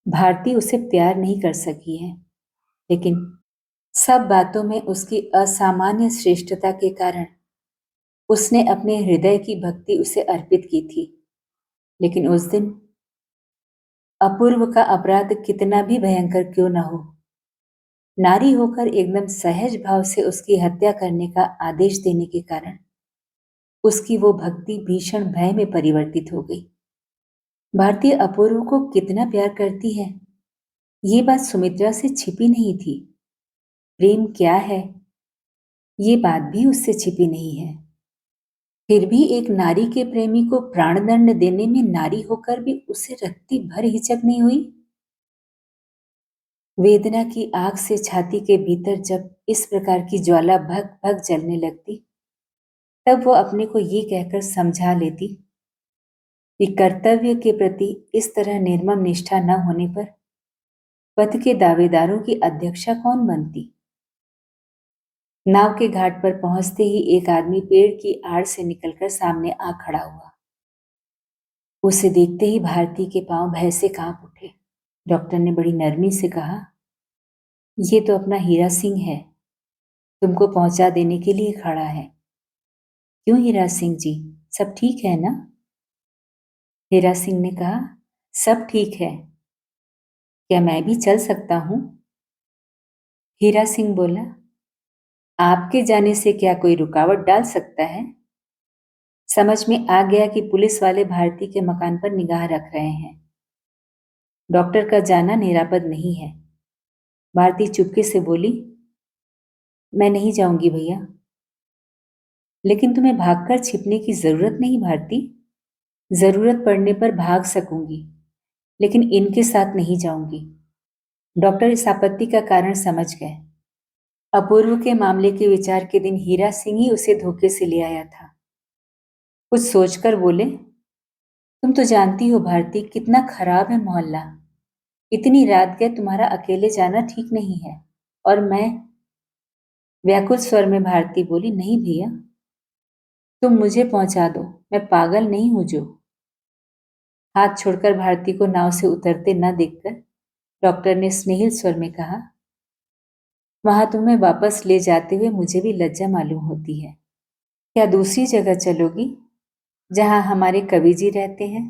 भारती उसे प्यार नहीं कर सकी है, लेकिन सब बातों में उसकी असामान्य श्रेष्ठता के कारण उसने अपने हृदय की भक्ति उसे अर्पित की थी। लेकिन उस दिन अपूर्व का अपराध कितना भी भयंकर क्यों न हो, नारी होकर एकदम सहज भाव से उसकी हत्या करने का आदेश देने के कारण उसकी वो भक्ति भीषण भय में परिवर्तित हो गई। भारती अपूर्व को कितना प्यार करती है, ये बात सुमित्रा से छिपी नहीं थी। प्रेम क्या है, ये बात भी उससे छिपी नहीं है। फिर भी एक नारी के प्रेमी को प्राणदंड देने में नारी होकर भी उसे रत्ती भर हिचक नहीं हुई। वेदना की आग से छाती के भीतर जब इस प्रकार की ज्वाला भग भग जलने लगती, तब वो अपने को ये कहकर समझा लेती कि कर्तव्य के प्रति इस तरह निर्मम निष्ठा न होने पर पथ के दावेदारों की अध्यक्षा कौन बनती। नाव के घाट पर पहुंचते ही एक आदमी पेड़ की आड़ से निकलकर सामने आ खड़ा हुआ। उसे देखते ही भारती के पांव भय से कांप उठे। डॉक्टर ने बड़ी नरमी से कहा, ये तो अपना हीरा सिंह है, तुमको पहुंचा देने के लिए खड़ा है। क्यों हीरा सिंह जी, सब ठीक है ना? हीरा सिंह ने कहा, सब ठीक है। क्या मैं भी चल सकता हूं? हीरा सिंह बोला, आपके जाने से क्या कोई रुकावट डाल सकता है? समझ में आ गया कि पुलिस वाले भारती के मकान पर निगाह रख रहे हैं। डॉक्टर का जाना निरापद नहीं है। भारती चुपके से बोली, मैं नहीं जाऊंगी भैया। लेकिन तुम्हें भागकर छिपने की जरूरत नहीं भारती। जरूरत पड़ने पर भाग सकूंगी, लेकिन इनके साथ नहीं जाऊंगी। डॉक्टर इस आपत्ति का कारण समझ गए। अपूर्व के मामले के विचार के दिन हीरा सिंह ही उसे धोखे से ले आया था। कुछ सोचकर बोले, तुम तो जानती हो भारती, कितना खराब है मोहल्ला। इतनी रात गए तुम्हारा अकेले जाना ठीक नहीं है। और मैं, व्याकुल स्वर में भारती बोली, नहीं भैया, तुम मुझे पहुंचा दो, मैं पागल नहीं हूं जो। हाथ छोड़कर भारती को नाव से उतरते न देखकर डॉक्टर ने स्नेहिल स्वर में कहा, वहां तुम्हें वापस ले जाते हुए मुझे भी लज्जा मालूम होती है। क्या दूसरी जगह चलोगी जहां हमारे कवि जी रहते हैं?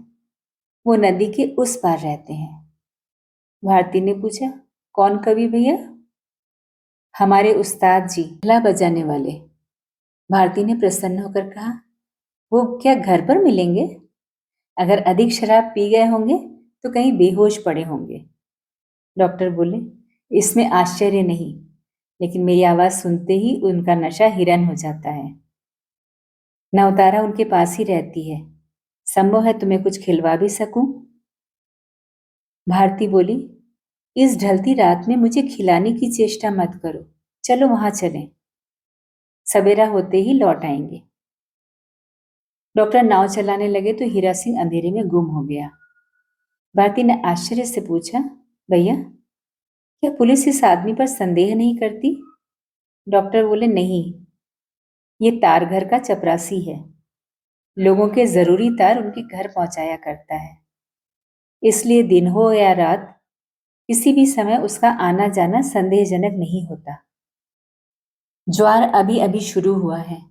वो नदी के उस पार रहते हैं। भारती ने पूछा, कौन कवि भैया? हमारे उस्ताद जी, तबला बजाने वाले। भारती ने प्रसन्न होकर कहा, वो क्या घर पर मिलेंगे? अगर अधिक शराब पी गए होंगे तो कहीं बेहोश पड़े होंगे। डॉक्टर बोले, इसमें आश्चर्य नहीं, लेकिन मेरी आवाज सुनते ही उनका नशा हिरन हो जाता है। नवतारा उनके पास ही रहती है, संभव है तुम्हें कुछ खिलवा भी सकूं। भारती बोली, इस ढलती रात में मुझे खिलाने की चेष्टा मत करो, चलो वहां चलें, सवेरा होते ही लौट आएंगे। डॉक्टर नाव चलाने लगे तो हीरा सिंह अंधेरे में गुम हो गया। भारती ने आश्चर्य से पूछा, भैया, क्या पुलिस इस आदमी पर संदेह नहीं करती? डॉक्टर बोले, नहीं, ये तार घर का चपरासी है। लोगों के जरूरी तार उनके घर पहुंचाया करता है, इसलिए दिन हो या रात किसी भी समय उसका आना जाना संदेहजनक नहीं होता। ज्वार अभी अभी शुरू हुआ है।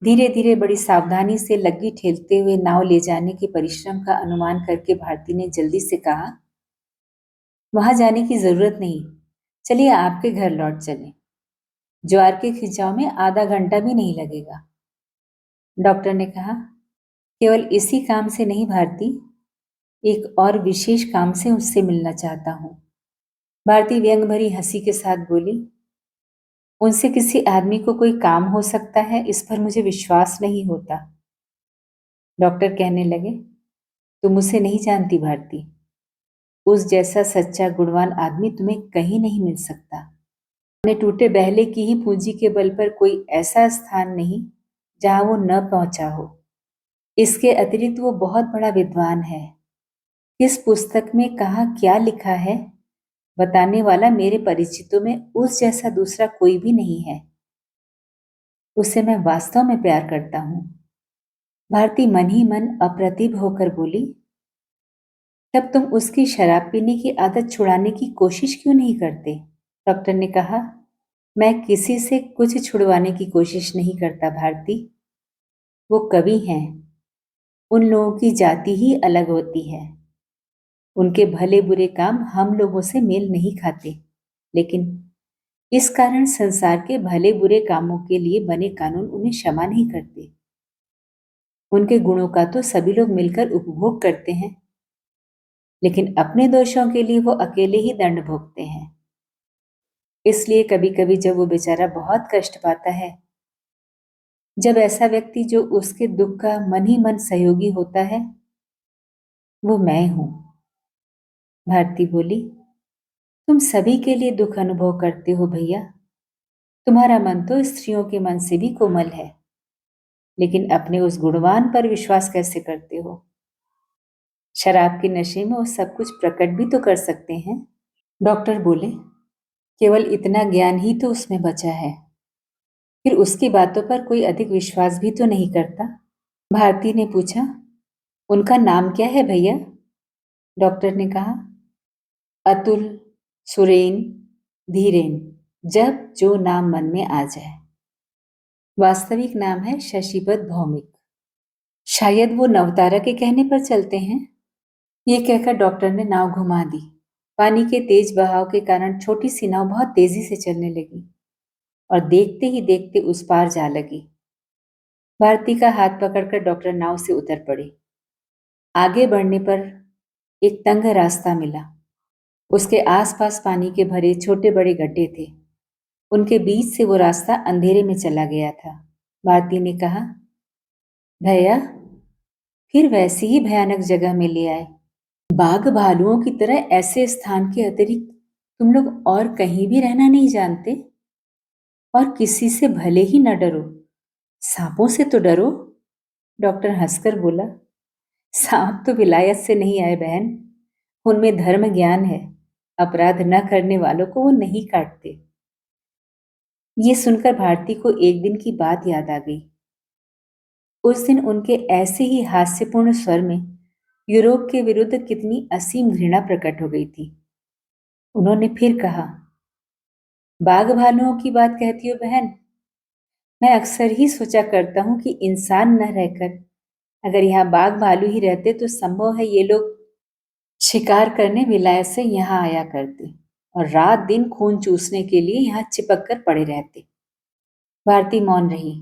धीरे धीरे बड़ी सावधानी से लग्गी ठेलते हुए नाव ले जाने के परिश्रम का अनुमान करके भारती ने जल्दी से कहा, वहां जाने की जरूरत नहीं, चलिए आपके घर लौट चलें। ज्वार के खिंचाव में आधा घंटा भी नहीं लगेगा। डॉक्टर ने कहा, केवल इसी काम से नहीं भारती, एक और विशेष काम से उससे मिलना चाहता हूं। भारती व्यंग भरी हंसी के साथ बोली, उनसे किसी आदमी को कोई काम हो सकता है, इस पर मुझे विश्वास नहीं होता। डॉक्टर कहने लगे, तुम उसे नहीं जानती भारती। उस जैसा सच्चा गुणवान आदमी तुम्हें कहीं नहीं मिल सकता। अपने टूटे बहले की ही पूंजी के बल पर कोई ऐसा स्थान नहीं जहां वो न पहुंचा हो। इसके अतिरिक्त वो बहुत बड़ा विद्वान है। किस पुस्तक में कहाँ क्या लिखा है बताने वाला मेरे परिचितों में उस जैसा दूसरा कोई भी नहीं है। उसे मैं वास्तव में प्यार करता हूँ। भारती मन ही मन अप्रतिभ होकर बोली, तब तुम उसकी शराब पीने की आदत छुड़ाने की कोशिश क्यों नहीं करते? डॉक्टर ने कहा, मैं किसी से कुछ छुड़वाने की कोशिश नहीं करता भारती। वो कवि हैं। उन लोगों की जाति ही अलग होती है। उनके भले बुरे काम हम लोगों से मेल नहीं खाते, लेकिन इस कारण संसार के भले बुरे कामों के लिए बने कानून उन्हें क्षमा नहीं करते। उनके गुणों का तो सभी लोग मिलकर उपभोग करते हैं, लेकिन अपने दोषों के लिए वो अकेले ही दंड भोगते हैं। इसलिए कभी कभी जब वो बेचारा बहुत कष्ट पाता है, जब ऐसा व्यक्ति जो उसके दुख का मन ही मन सहयोगी होता है, वो मैं हूं। भारती बोली, तुम सभी के लिए दुख अनुभव करते हो भैया। तुम्हारा मन तो स्त्रियों के मन से भी कोमल है, लेकिन अपने उस गुणवान पर विश्वास कैसे करते हो? शराब के नशे में वो सब कुछ प्रकट भी तो कर सकते हैं। डॉक्टर बोले, केवल इतना ज्ञान ही तो उसमें बचा है, फिर उसकी बातों पर कोई अधिक विश्वास भी तो नहीं करता। भारती ने पूछा, उनका नाम क्या है भैया? डॉक्टर ने कहा, अतुल, सुरेन, धीरेन, जब जो नाम मन में आ जाए। वास्तविक नाम है शशिपद भौमिक। शायद वो नवतारा के कहने पर चलते हैं। ये कहकर डॉक्टर ने नाव घुमा दी। पानी के तेज बहाव के कारण छोटी सी नाव बहुत तेजी से चलने लगी और देखते ही देखते उस पार जा लगी। भारती का हाथ पकड़कर डॉक्टर नाव से उतर पड़े। आगे बढ़ने पर एक तंग रास्ता मिला। उसके आसपास पानी के भरे छोटे बड़े गड्ढे थे। उनके बीच से वो रास्ता अंधेरे में चला गया था। भारती ने कहा, भैया, फिर वैसी ही भयानक जगह में ले आए। बाघ भालुओं की तरह ऐसे स्थान के अतिरिक्त तुम लोग और कहीं भी रहना नहीं जानते? और किसी से भले ही न डरो, सांपों से तो डरो। डॉक्टर हंसकर बोला, सांप तो विलायत से नहीं आए बहन। उनमें धर्म ज्ञान है। अपराध न करने वालों को वो नहीं काटते। ये सुनकर भारती को एक दिन की बात याद आ गई। उस दिन उनके ऐसे ही हास्यपूर्ण स्वर में यूरोप के विरुद्ध कितनी असीम घृणा प्रकट हो गई थी। उन्होंने फिर कहा, बाघ भालुओं की बात कहती हो बहन? मैं अक्सर ही सोचा करता हूं कि इंसान न रहकर अगर यहाँ बाघ भालू ही रहते तो संभव है ये लोग शिकार करने विलायत से यहाँ आया करते और रात दिन खून चूसने के लिए यहाँ चिपक कर पड़े रहते। भारती मौन रही।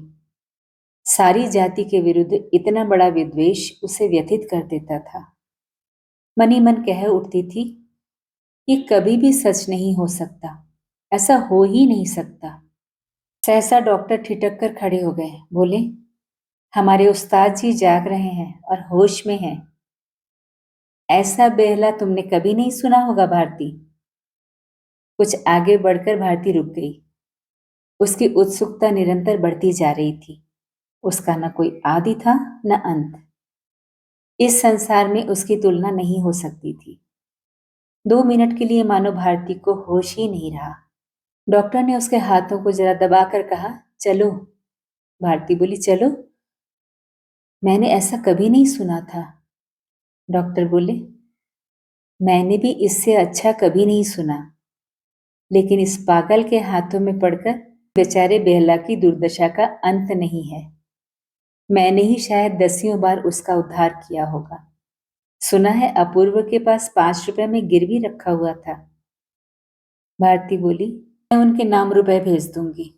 सारी जाति के विरुद्ध इतना बड़ा विद्वेष उसे व्यथित कर देता था। मन ही मन कह उठती थी, ये कभी भी सच नहीं हो सकता, ऐसा हो ही नहीं सकता। सहसा डॉक्टर ठिठक कर खड़े हो गए। बोले, हमारे उस्ताद जी जाग रहे हैं और होश में हैं। ऐसा बेहला तुमने कभी नहीं सुना होगा भारती। कुछ आगे बढ़कर भारती रुक गई। उसकी उत्सुकता निरंतर बढ़ती जा रही थी। उसका न कोई आदि था न अंत। इस संसार में उसकी तुलना नहीं हो सकती थी। 2 मिनट के लिए मानो भारती को होश ही नहीं रहा। डॉक्टर ने उसके हाथों को जरा दबाकर कहा, चलो। भारती बोली, चलो? मैंने ऐसा कभी नहीं सुना था। डॉक्टर बोले, मैंने भी इससे अच्छा कभी नहीं सुना, लेकिन इस पागल के हाथों में पड़कर बेचारे बेहला की दुर्दशा का अंत नहीं है। मैंने ही शायद 10 बार उसका उद्धार किया होगा। सुना है अपूर्व के पास 5 रुपए में गिरवी रखा हुआ था। भारती बोली, मैं उनके नाम रुपए भेज दूंगी।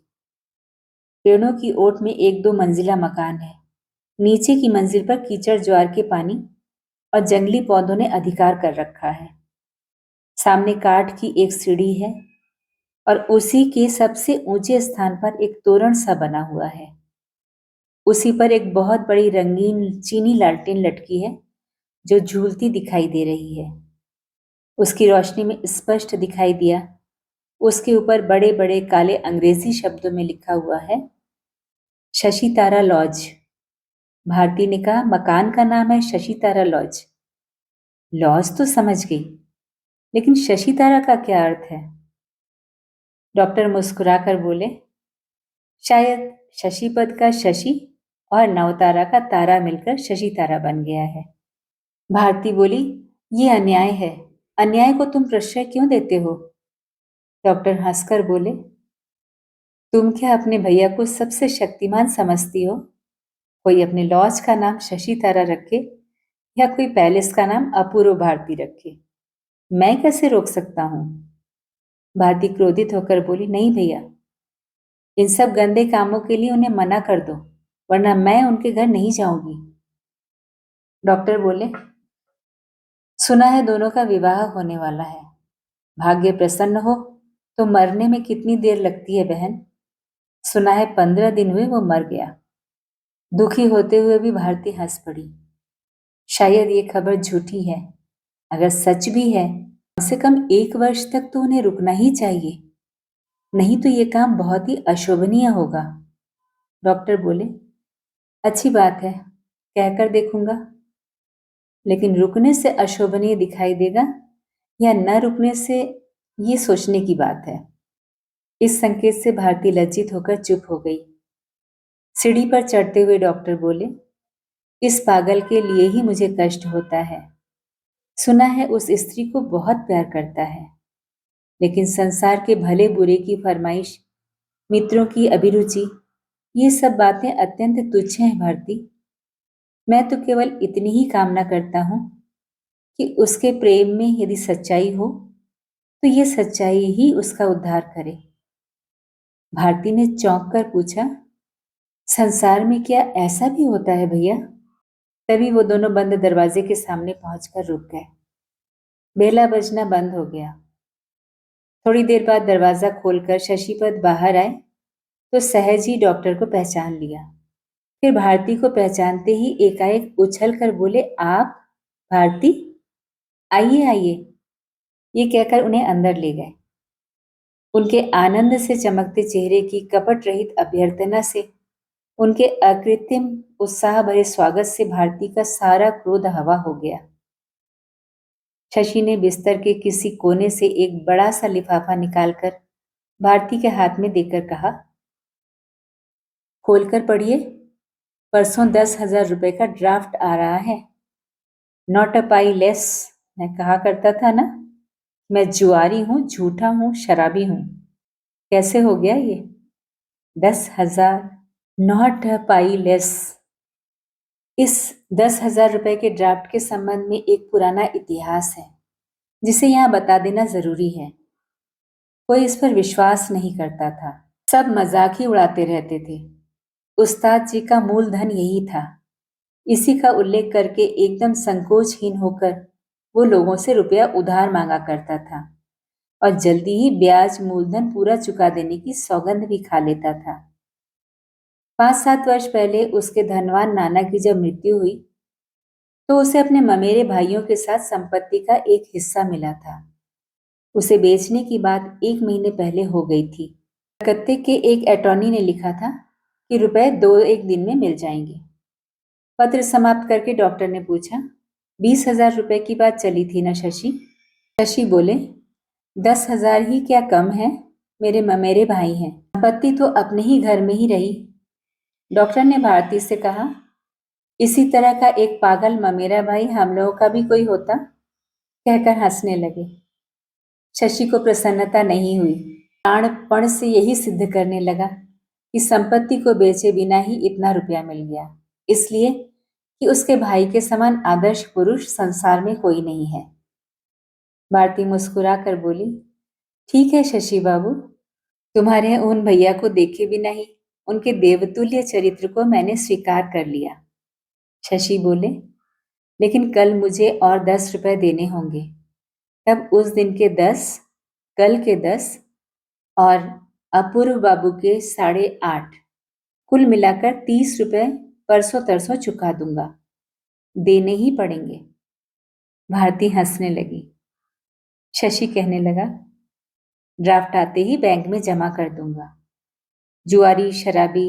पेड़ों की ओट में 1-2 मंजिला मकान है। नीचे की मंजिल पर कीचड़ ज्वार के पानी और जंगली पौधों ने अधिकार कर रखा है। सामने काठ की एक सीढ़ी है और उसी के सबसे ऊंचे स्थान पर एक तोरण सा बना हुआ है। उसी पर एक बहुत बड़ी रंगीन चीनी लालटेन लटकी है जो झूलती दिखाई दे रही है। उसकी रोशनी में स्पष्ट दिखाई दिया। उसके ऊपर बड़े बड़े काले अंग्रेजी शब्दों में लिखा हुआ है, शशि तारा लॉज। भारती ने कहा, मकान का नाम है शशि तारा लॉज। लॉज तो समझ गई, लेकिन शशि तारा का क्या अर्थ है? डॉक्टर मुस्कुराकर बोले, शायद शशिपद का शशि और नवतारा का तारा मिलकर शशि तारा बन गया है। भारती बोली, ये अन्याय है। अन्याय को तुम प्रश्रय क्यों देते हो? डॉक्टर हंसकर बोले, तुम क्या अपने भैया को सबसे शक्तिमान समझती हो? कोई अपने लॉज का नाम शशि तारा रखे या कोई पैलेस का नाम अपूर्व भारती रखे, मैं कैसे रोक सकता हूं? भारती क्रोधित होकर बोली, नहीं भैया, इन सब गंदे कामों के लिए उन्हें मना कर दो, वरना मैं उनके घर नहीं जाऊंगी। डॉक्टर बोले, सुना है दोनों का विवाह होने वाला है। भाग्य प्रसन्न हो तो मरने में कितनी देर लगती है बहन? सुना है 15 दिन हुए वो मर गया। दुखी होते हुए भी भारती हंस पड़ी। शायद ये खबर झूठी है। अगर सच भी है, कम से कम 1 वर्ष तक तो उन्हें रुकना ही चाहिए, नहीं तो ये काम बहुत ही अशोभनीय होगा। डॉक्टर बोले, अच्छी बात है, कहकर देखूंगा। लेकिन रुकने से अशोभनीय दिखाई देगा या न रुकने से, ये सोचने की बात है। इस संकेत से भारती लज्जित होकर चुप हो गई। सीढ़ी पर चढ़ते हुए डॉक्टर बोले, इस पागल के लिए ही मुझे कष्ट होता है। सुना है उस स्त्री को बहुत प्यार करता है, लेकिन संसार के भले बुरे की फरमाइश, मित्रों की अभिरुचि, ये सब बातें अत्यंत तुच्छ हैं भारती। मैं तो केवल इतनी ही कामना करता हूं कि उसके प्रेम में यदि सच्चाई हो तो ये सच्चाई ही उसका उद्धार करे। भारती ने चौंक कर पूछा, संसार में क्या ऐसा भी होता है भैया? तभी वो दोनों बंद दरवाजे के सामने पहुंचकर रुक गए। बेला बजना बंद हो गया। थोड़ी देर बाद दरवाजा खोलकर शशिपद बाहर आए तो सहज ही डॉक्टर को पहचान लिया। फिर भारती को पहचानते ही एकाएक उछल कर बोले, आप भारती, आइए आइए, ये कहकर उन्हें अंदर ले गए। उनके आनंद से चमकते चेहरे की कपट रहित अभ्यर्थना से, उनके अकृत्रिम उत्साह भरे स्वागत से भारती का सारा क्रोध हवा हो गया। शशि ने बिस्तर के किसी कोने से एक बड़ा सा लिफाफा निकालकर भारती के हाथ में देकर कहा, खोलकर पढ़िए, परसों 10,000 रुपए का ड्राफ्ट आ रहा है। Not a pi less. मैं कहा करता था ना, मैं जुआरी हूं, झूठा हूं, शराबी हूं। कैसे हो गया ये? 10,000, नॉट अ पाई लेस। इस 10,000 रुपए के ड्राफ्ट के संबंध में एक पुराना इतिहास है जिसे यहाँ बता देना जरूरी है। कोई इस पर विश्वास नहीं करता था, सब मजाक ही उड़ाते रहते थे। उस्ताद जी का मूलधन यही था। इसी का उल्लेख करके एकदम संकोचहीन होकर वो लोगों से रुपया उधार मांगा करता था और जल्दी ही ब्याज मूलधन पूरा चुका देने की सौगंध भी खा लेता था। 5-7 वर्ष पहले उसके धनवान नाना की जब मृत्यु हुई तो उसे अपने ममेरे भाइयों के साथ संपत्ति का एक हिस्सा मिला था। उसे बेचने की बात 1 महीने पहले हो गई थी। कलकत्ते के एक अटॉर्नी ने लिखा था कि रुपए 2-1 दिन में मिल जाएंगे। पत्र समाप्त करके डॉक्टर ने पूछा, 20,000 रुपए की बात चली थी ना शशि? शशि बोले, 10,000 ही क्या कम है, मेरे ममेरे भाई हैं, संपत्ति तो अपने ही घर में ही रही। डॉक्टर ने भारती से कहा, इसी तरह का एक पागल ममेरा भाई हम लोगों का भी कोई होता? कहकर हंसने लगे। शशि को प्रसन्नता नहीं हुई। प्राणपण से यही सिद्ध करने लगा कि संपत्ति को बेचे बिना ही इतना रुपया मिल गया, इसलिए कि उसके भाई के समान आदर्श पुरुष संसार में कोई नहीं है। भारती मुस्कुरा कर बोली, ठीक है शशि बाबू, तुम्हारे उन भैया को देखे बिना ही उनके देवतुल्य चरित्र को मैंने स्वीकार कर लिया। शशि बोले, लेकिन कल मुझे और 10 रुपए देने होंगे। तब उस दिन के 10, कल के 10 और अपूर्व बाबू के 8.5। कुल मिलाकर 30 रुपए परसों तरसों चुका दूंगा, देने ही पड़ेंगे। भारती हंसने लगी। शशि कहने लगा, ड्राफ्ट आते ही बैंक में जमा कर दूंगा। जुआरी, शराबी,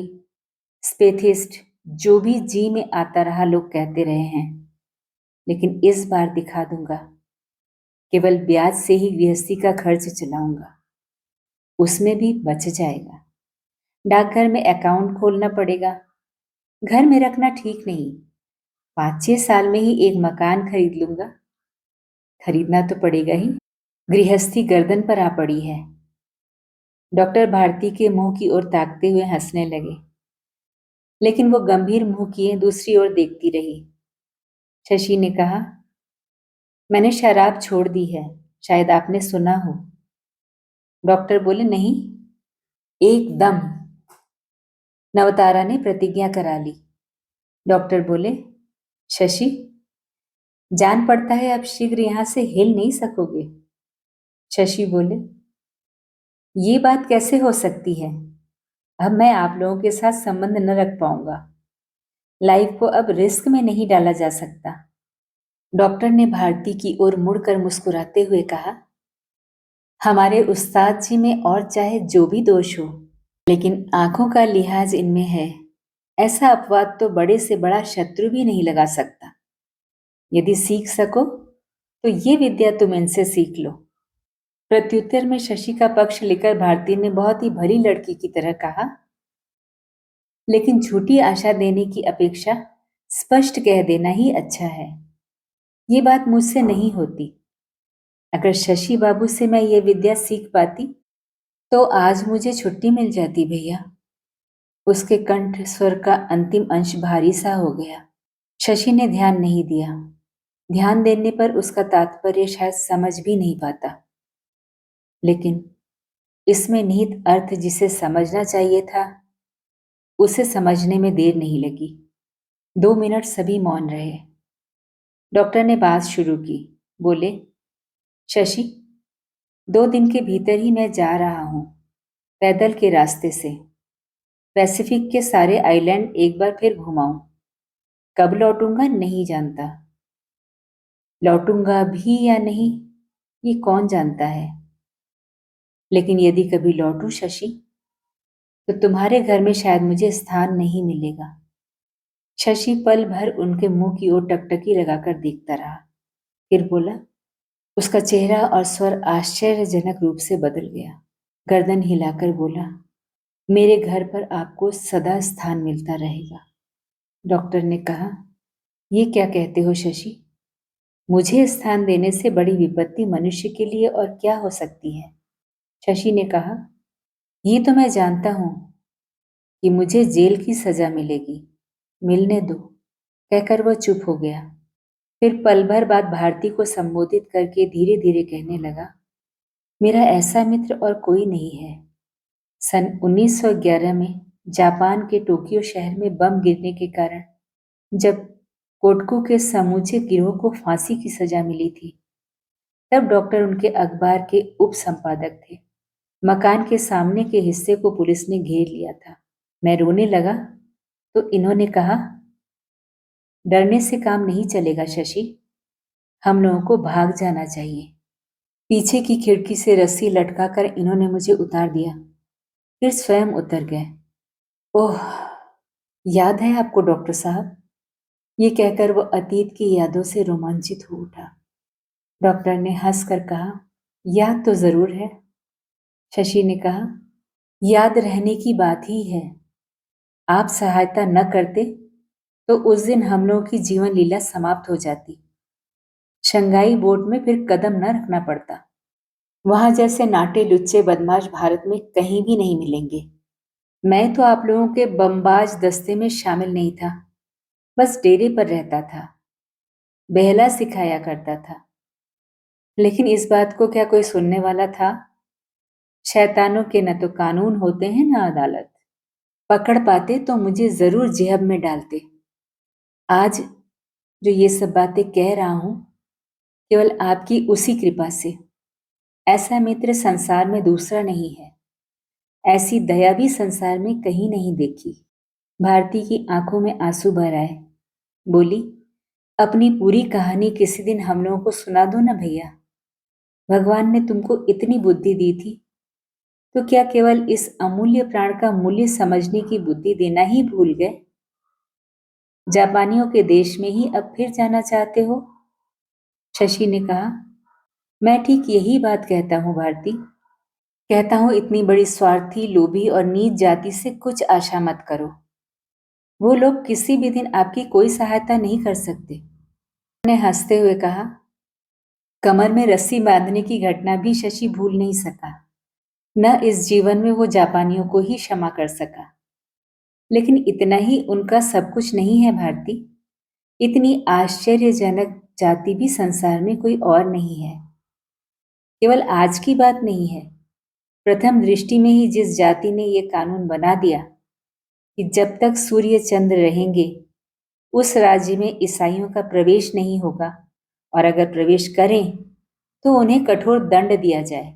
स्पेथिस्ट, जो भी जी में आता रहा लोग कहते रहे हैं, लेकिन इस बार दिखा दूंगा। केवल ब्याज से ही गृहस्थी का खर्च चलाऊंगा, उसमें भी बच जाएगा। डाकघर में अकाउंट खोलना पड़ेगा, घर में रखना ठीक नहीं। 5-6 साल में ही एक मकान खरीद लूंगा। खरीदना तो पड़ेगा ही, गृहस्थी गर्दन पर आ पड़ी है। डॉक्टर भारती के मुंह की ओर ताकते हुए हंसने लगे, लेकिन वो गंभीर मुंह किए दूसरी ओर देखती रही। शशि ने कहा, मैंने शराब छोड़ दी है, शायद आपने सुना हो। डॉक्टर बोले, नहीं, एकदम। नवतारा ने प्रतिज्ञा करा ली। डॉक्टर बोले, शशि, जान पड़ता है अब शीघ्र यहां से हिल नहीं सकोगे। शशि बोले, ये बात कैसे हो सकती है? अब मैं आप लोगों के साथ संबंध न रख पाऊंगा। लाइफ को अब रिस्क में नहीं डाला जा सकता। डॉक्टर ने भारती की ओर मुड़कर मुस्कुराते हुए कहा, हमारे उस्ताद जी में और चाहे जो भी दोष हो, लेकिन आंखों का लिहाज इनमें है। ऐसा अपवाद तो बड़े से बड़ा शत्रु भी नहीं लगा सकता। यदि सीख सको तो ये विद्या तुम इनसे सीख लो। प्रत्युत्तर में शशि का पक्ष लेकर भारती ने बहुत ही भली लड़की की तरह कहा, लेकिन झूठी आशा देने की अपेक्षा स्पष्ट कह देना ही अच्छा है। ये बात मुझसे नहीं होती। अगर शशि बाबू से मैं ये विद्या सीख पाती तो आज मुझे छुट्टी मिल जाती भैया। उसके कंठ स्वर का अंतिम अंश भारी सा हो गया। शशि ने ध्यान नहीं दिया। ध्यान देने पर उसका तात्पर्य शायद समझ भी नहीं पाता, लेकिन इसमें निहित अर्थ जिसे समझना चाहिए था, उसे समझने में देर नहीं लगी। 2 मिनट सभी मौन रहे। डॉक्टर ने बात शुरू की। बोले, शशि, 2 दिन के भीतर ही मैं जा रहा हूं, पैदल के रास्ते से। पैसिफिक के सारे आइलैंड एक बार फिर घुमाऊं। कब लौटूंगा नहीं जानता। लौटूंगा भी या नहीं, ये कौन जानता है। लेकिन यदि कभी लौटूं शशि, तो तुम्हारे घर में शायद मुझे स्थान नहीं मिलेगा। शशि पल भर उनके मुंह की ओर टकटकी लगाकर देखता रहा, फिर बोला। उसका चेहरा और स्वर आश्चर्यजनक रूप से बदल गया। गर्दन हिलाकर बोला, मेरे घर पर आपको सदा स्थान मिलता रहेगा। डॉक्टर ने कहा, ये क्या कहते हो शशि? मुझे स्थान देने से बड़ी विपत्ति मनुष्य के लिए और क्या हो सकती है? शशि ने कहा, ये तो मैं जानता हूं कि मुझे जेल की सजा मिलेगी। मिलने दो। कहकर वह चुप हो गया। फिर पल भर बाद भारती को संबोधित करके धीरे धीरे कहने लगा, मेरा ऐसा मित्र और कोई नहीं है। सन 1911 में जापान के टोक्यो शहर में बम गिरने के कारण जब कोटकू के समूचे गिरोह को फांसी की सजा मिली थी, तब डॉक्टर उनके अखबार के उप संपादक थे। मकान के सामने के हिस्से को पुलिस ने घेर लिया था। मैं रोने लगा तो इन्होंने कहा, डरने से काम नहीं चलेगा शशि, हम लोगों को भाग जाना चाहिए। पीछे की खिड़की से रस्सी लटकाकर इन्होंने मुझे उतार दिया, फिर स्वयं उतर गए। ओह, याद है आपको डॉक्टर साहब? ये कहकर वो अतीत की यादों से रोमांचित हो उठा। डॉक्टर ने हंसकर कहा, याद तो जरूर है। शशि ने कहा, याद रहने की बात ही है। आप सहायता न करते तो उस दिन हम लोगों की जीवन लीला समाप्त हो जाती। शंघाई बोर्ड में फिर कदम न रखना पड़ता। वहां जैसे नाटे लुच्चे बदमाश भारत में कहीं भी नहीं मिलेंगे। मैं तो आप लोगों के बमबाज दस्ते में शामिल नहीं था, बस डेरे पर रहता था, बेहला सिखाया करता था। लेकिन इस बात को क्या कोई सुनने वाला था? शैतानों के न तो कानून होते हैं न अदालत। पकड़ पाते तो मुझे जरूर जेहब में डालते। आज जो ये सब बातें कह रहा हूं, केवल आपकी उसी कृपा से। ऐसा मित्र संसार में दूसरा नहीं है। ऐसी दया भी संसार में कहीं नहीं देखी। भारती की आंखों में आंसू भर आए। बोली, अपनी पूरी कहानी किसी दिन हम लोगों को सुना दो ना भैया। भगवान ने तुमको इतनी बुद्धि दी थी, तो क्या केवल इस अमूल्य प्राण का मूल्य समझने की बुद्धि देना ही भूल गए? जापानियों के देश में ही अब फिर जाना चाहते हो? शशि ने कहा, मैं ठीक यही बात कहता हूँ भारती। कहता हूँ इतनी बड़ी स्वार्थी, लोभी और नीच जाति से कुछ आशा मत करो। वो लोग किसी भी दिन आपकी कोई सहायता नहीं कर सकते। ने हंसते हुए कहा, कमर में रस्सी बांधने की घटना भी शशि भूल नहीं सका। न इस जीवन में वो जापानियों को ही क्षमा कर सका। लेकिन इतना ही उनका सब कुछ नहीं है भारती। इतनी आश्चर्यजनक जाति भी संसार में कोई और नहीं है। केवल आज की बात नहीं है, प्रथम दृष्टि में ही जिस जाति ने ये कानून बना दिया कि जब तक सूर्य चंद्र रहेंगे उस राज्य में ईसाइयों का प्रवेश नहीं होगा, और अगर प्रवेश करें तो उन्हें कठोर दंड दिया जाए।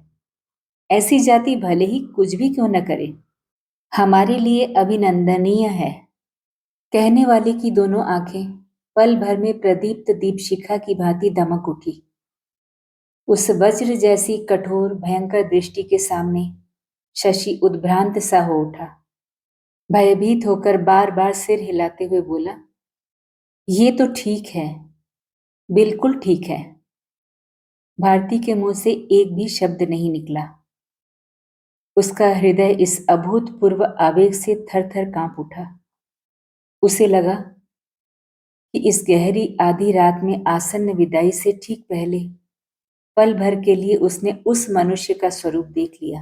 ऐसी जाति भले ही कुछ भी क्यों न करे, हमारे लिए अभिनंदनीय है। कहने वाले की दोनों आंखें पल भर में प्रदीप्त दीपशिखा की भांति दमक उठी। उस वज्र जैसी कठोर भयंकर दृष्टि के सामने शशि उद्भ्रांत सा हो उठा। भयभीत होकर बार बार सिर हिलाते हुए बोला, ये तो ठीक है, बिल्कुल ठीक है। भारती के मुंह से एक भी शब्द नहीं निकला। उसका हृदय इस अभूतपूर्व आवेग से थर थर कांप उठा। उसे लगा कि इस गहरी आधी रात में आसन्न विदाई से ठीक पहले पल भर के लिए उसने उस मनुष्य का स्वरूप देख लिया।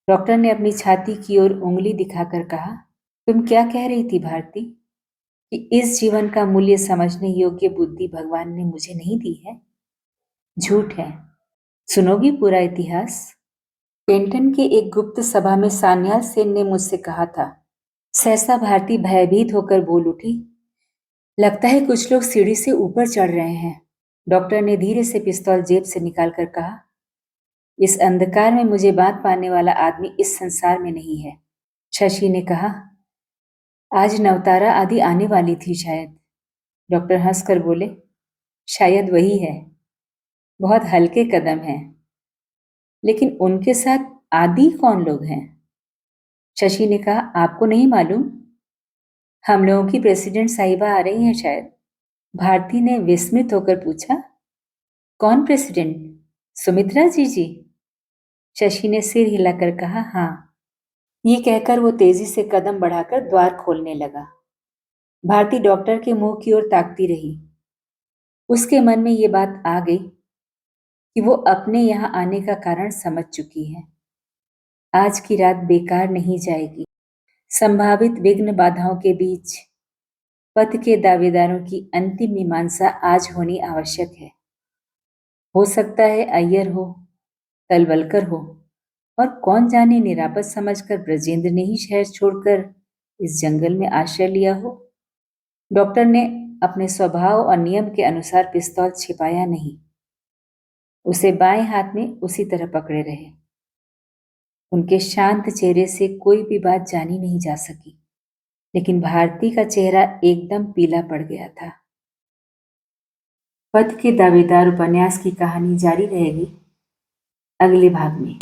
डॉक्टर ने अपनी छाती की ओर उंगली दिखाकर कहा, तुम क्या कह रही थी भारती? कि इस जीवन का मूल्य समझने योग्य बुद्धि भगवान ने मुझे नहीं दी है? झूठ है। सुनोगी पूरा इतिहास? पेंटन के एक गुप्त सभा में सान्याल सेन ने मुझसे कहा था। सहसा भारती भयभीत होकर बोल उठी, लगता है कुछ लोग सीढ़ी से ऊपर चढ़ रहे हैं। डॉक्टर ने धीरे से पिस्तौल जेब से निकालकर कहा, इस अंधकार में मुझे बात पाने वाला आदमी इस संसार में नहीं है। शशि ने कहा, आज नवतारा आदि आने वाली थी शायद। डॉक्टर हंसकर बोले, शायद वही है। बहुत हल्के कदम हैं। लेकिन उनके साथ आदि कौन लोग हैं? शशि ने कहा, आपको नहीं मालूम? हम लोगों की प्रेसिडेंट साहिबा आ रही हैं शायद। भारती ने विस्मित होकर पूछा, कौन प्रेसिडेंट? सुमित्रा जी? शशि ने सिर हिलाकर कहा, हाँ। ये कहकर वो तेजी से कदम बढ़ाकर द्वार खोलने लगा। भारती डॉक्टर के मुंह की ओर ताकती रही। उसके मन में ये बात आ गई कि वो अपने यहाँ आने का कारण समझ चुकी है। आज की रात बेकार नहीं जाएगी। संभावित विघ्न बाधाओं के बीच पथ के दावेदारों की अंतिम मीमांसा आज होनी आवश्यक है। हो सकता है अय्यर हो, तलवलकर हो, और कौन जाने निरापद समझकर ब्रजेंद्र ने ही शहर छोड़कर इस जंगल में आश्रय लिया हो। डॉक्टर ने अपने स्वभाव और नियम के अनुसार पिस्तौल छिपाया नहीं। उसे बाएं हाथ में उसी तरह पकड़े रहे। उनके शांत चेहरे से कोई भी बात जानी नहीं जा सकी, लेकिन भारती का चेहरा एकदम पीला पड़ गया था। पथ के दावेदार उपन्यास की कहानी जारी रहेगी अगले भाग में।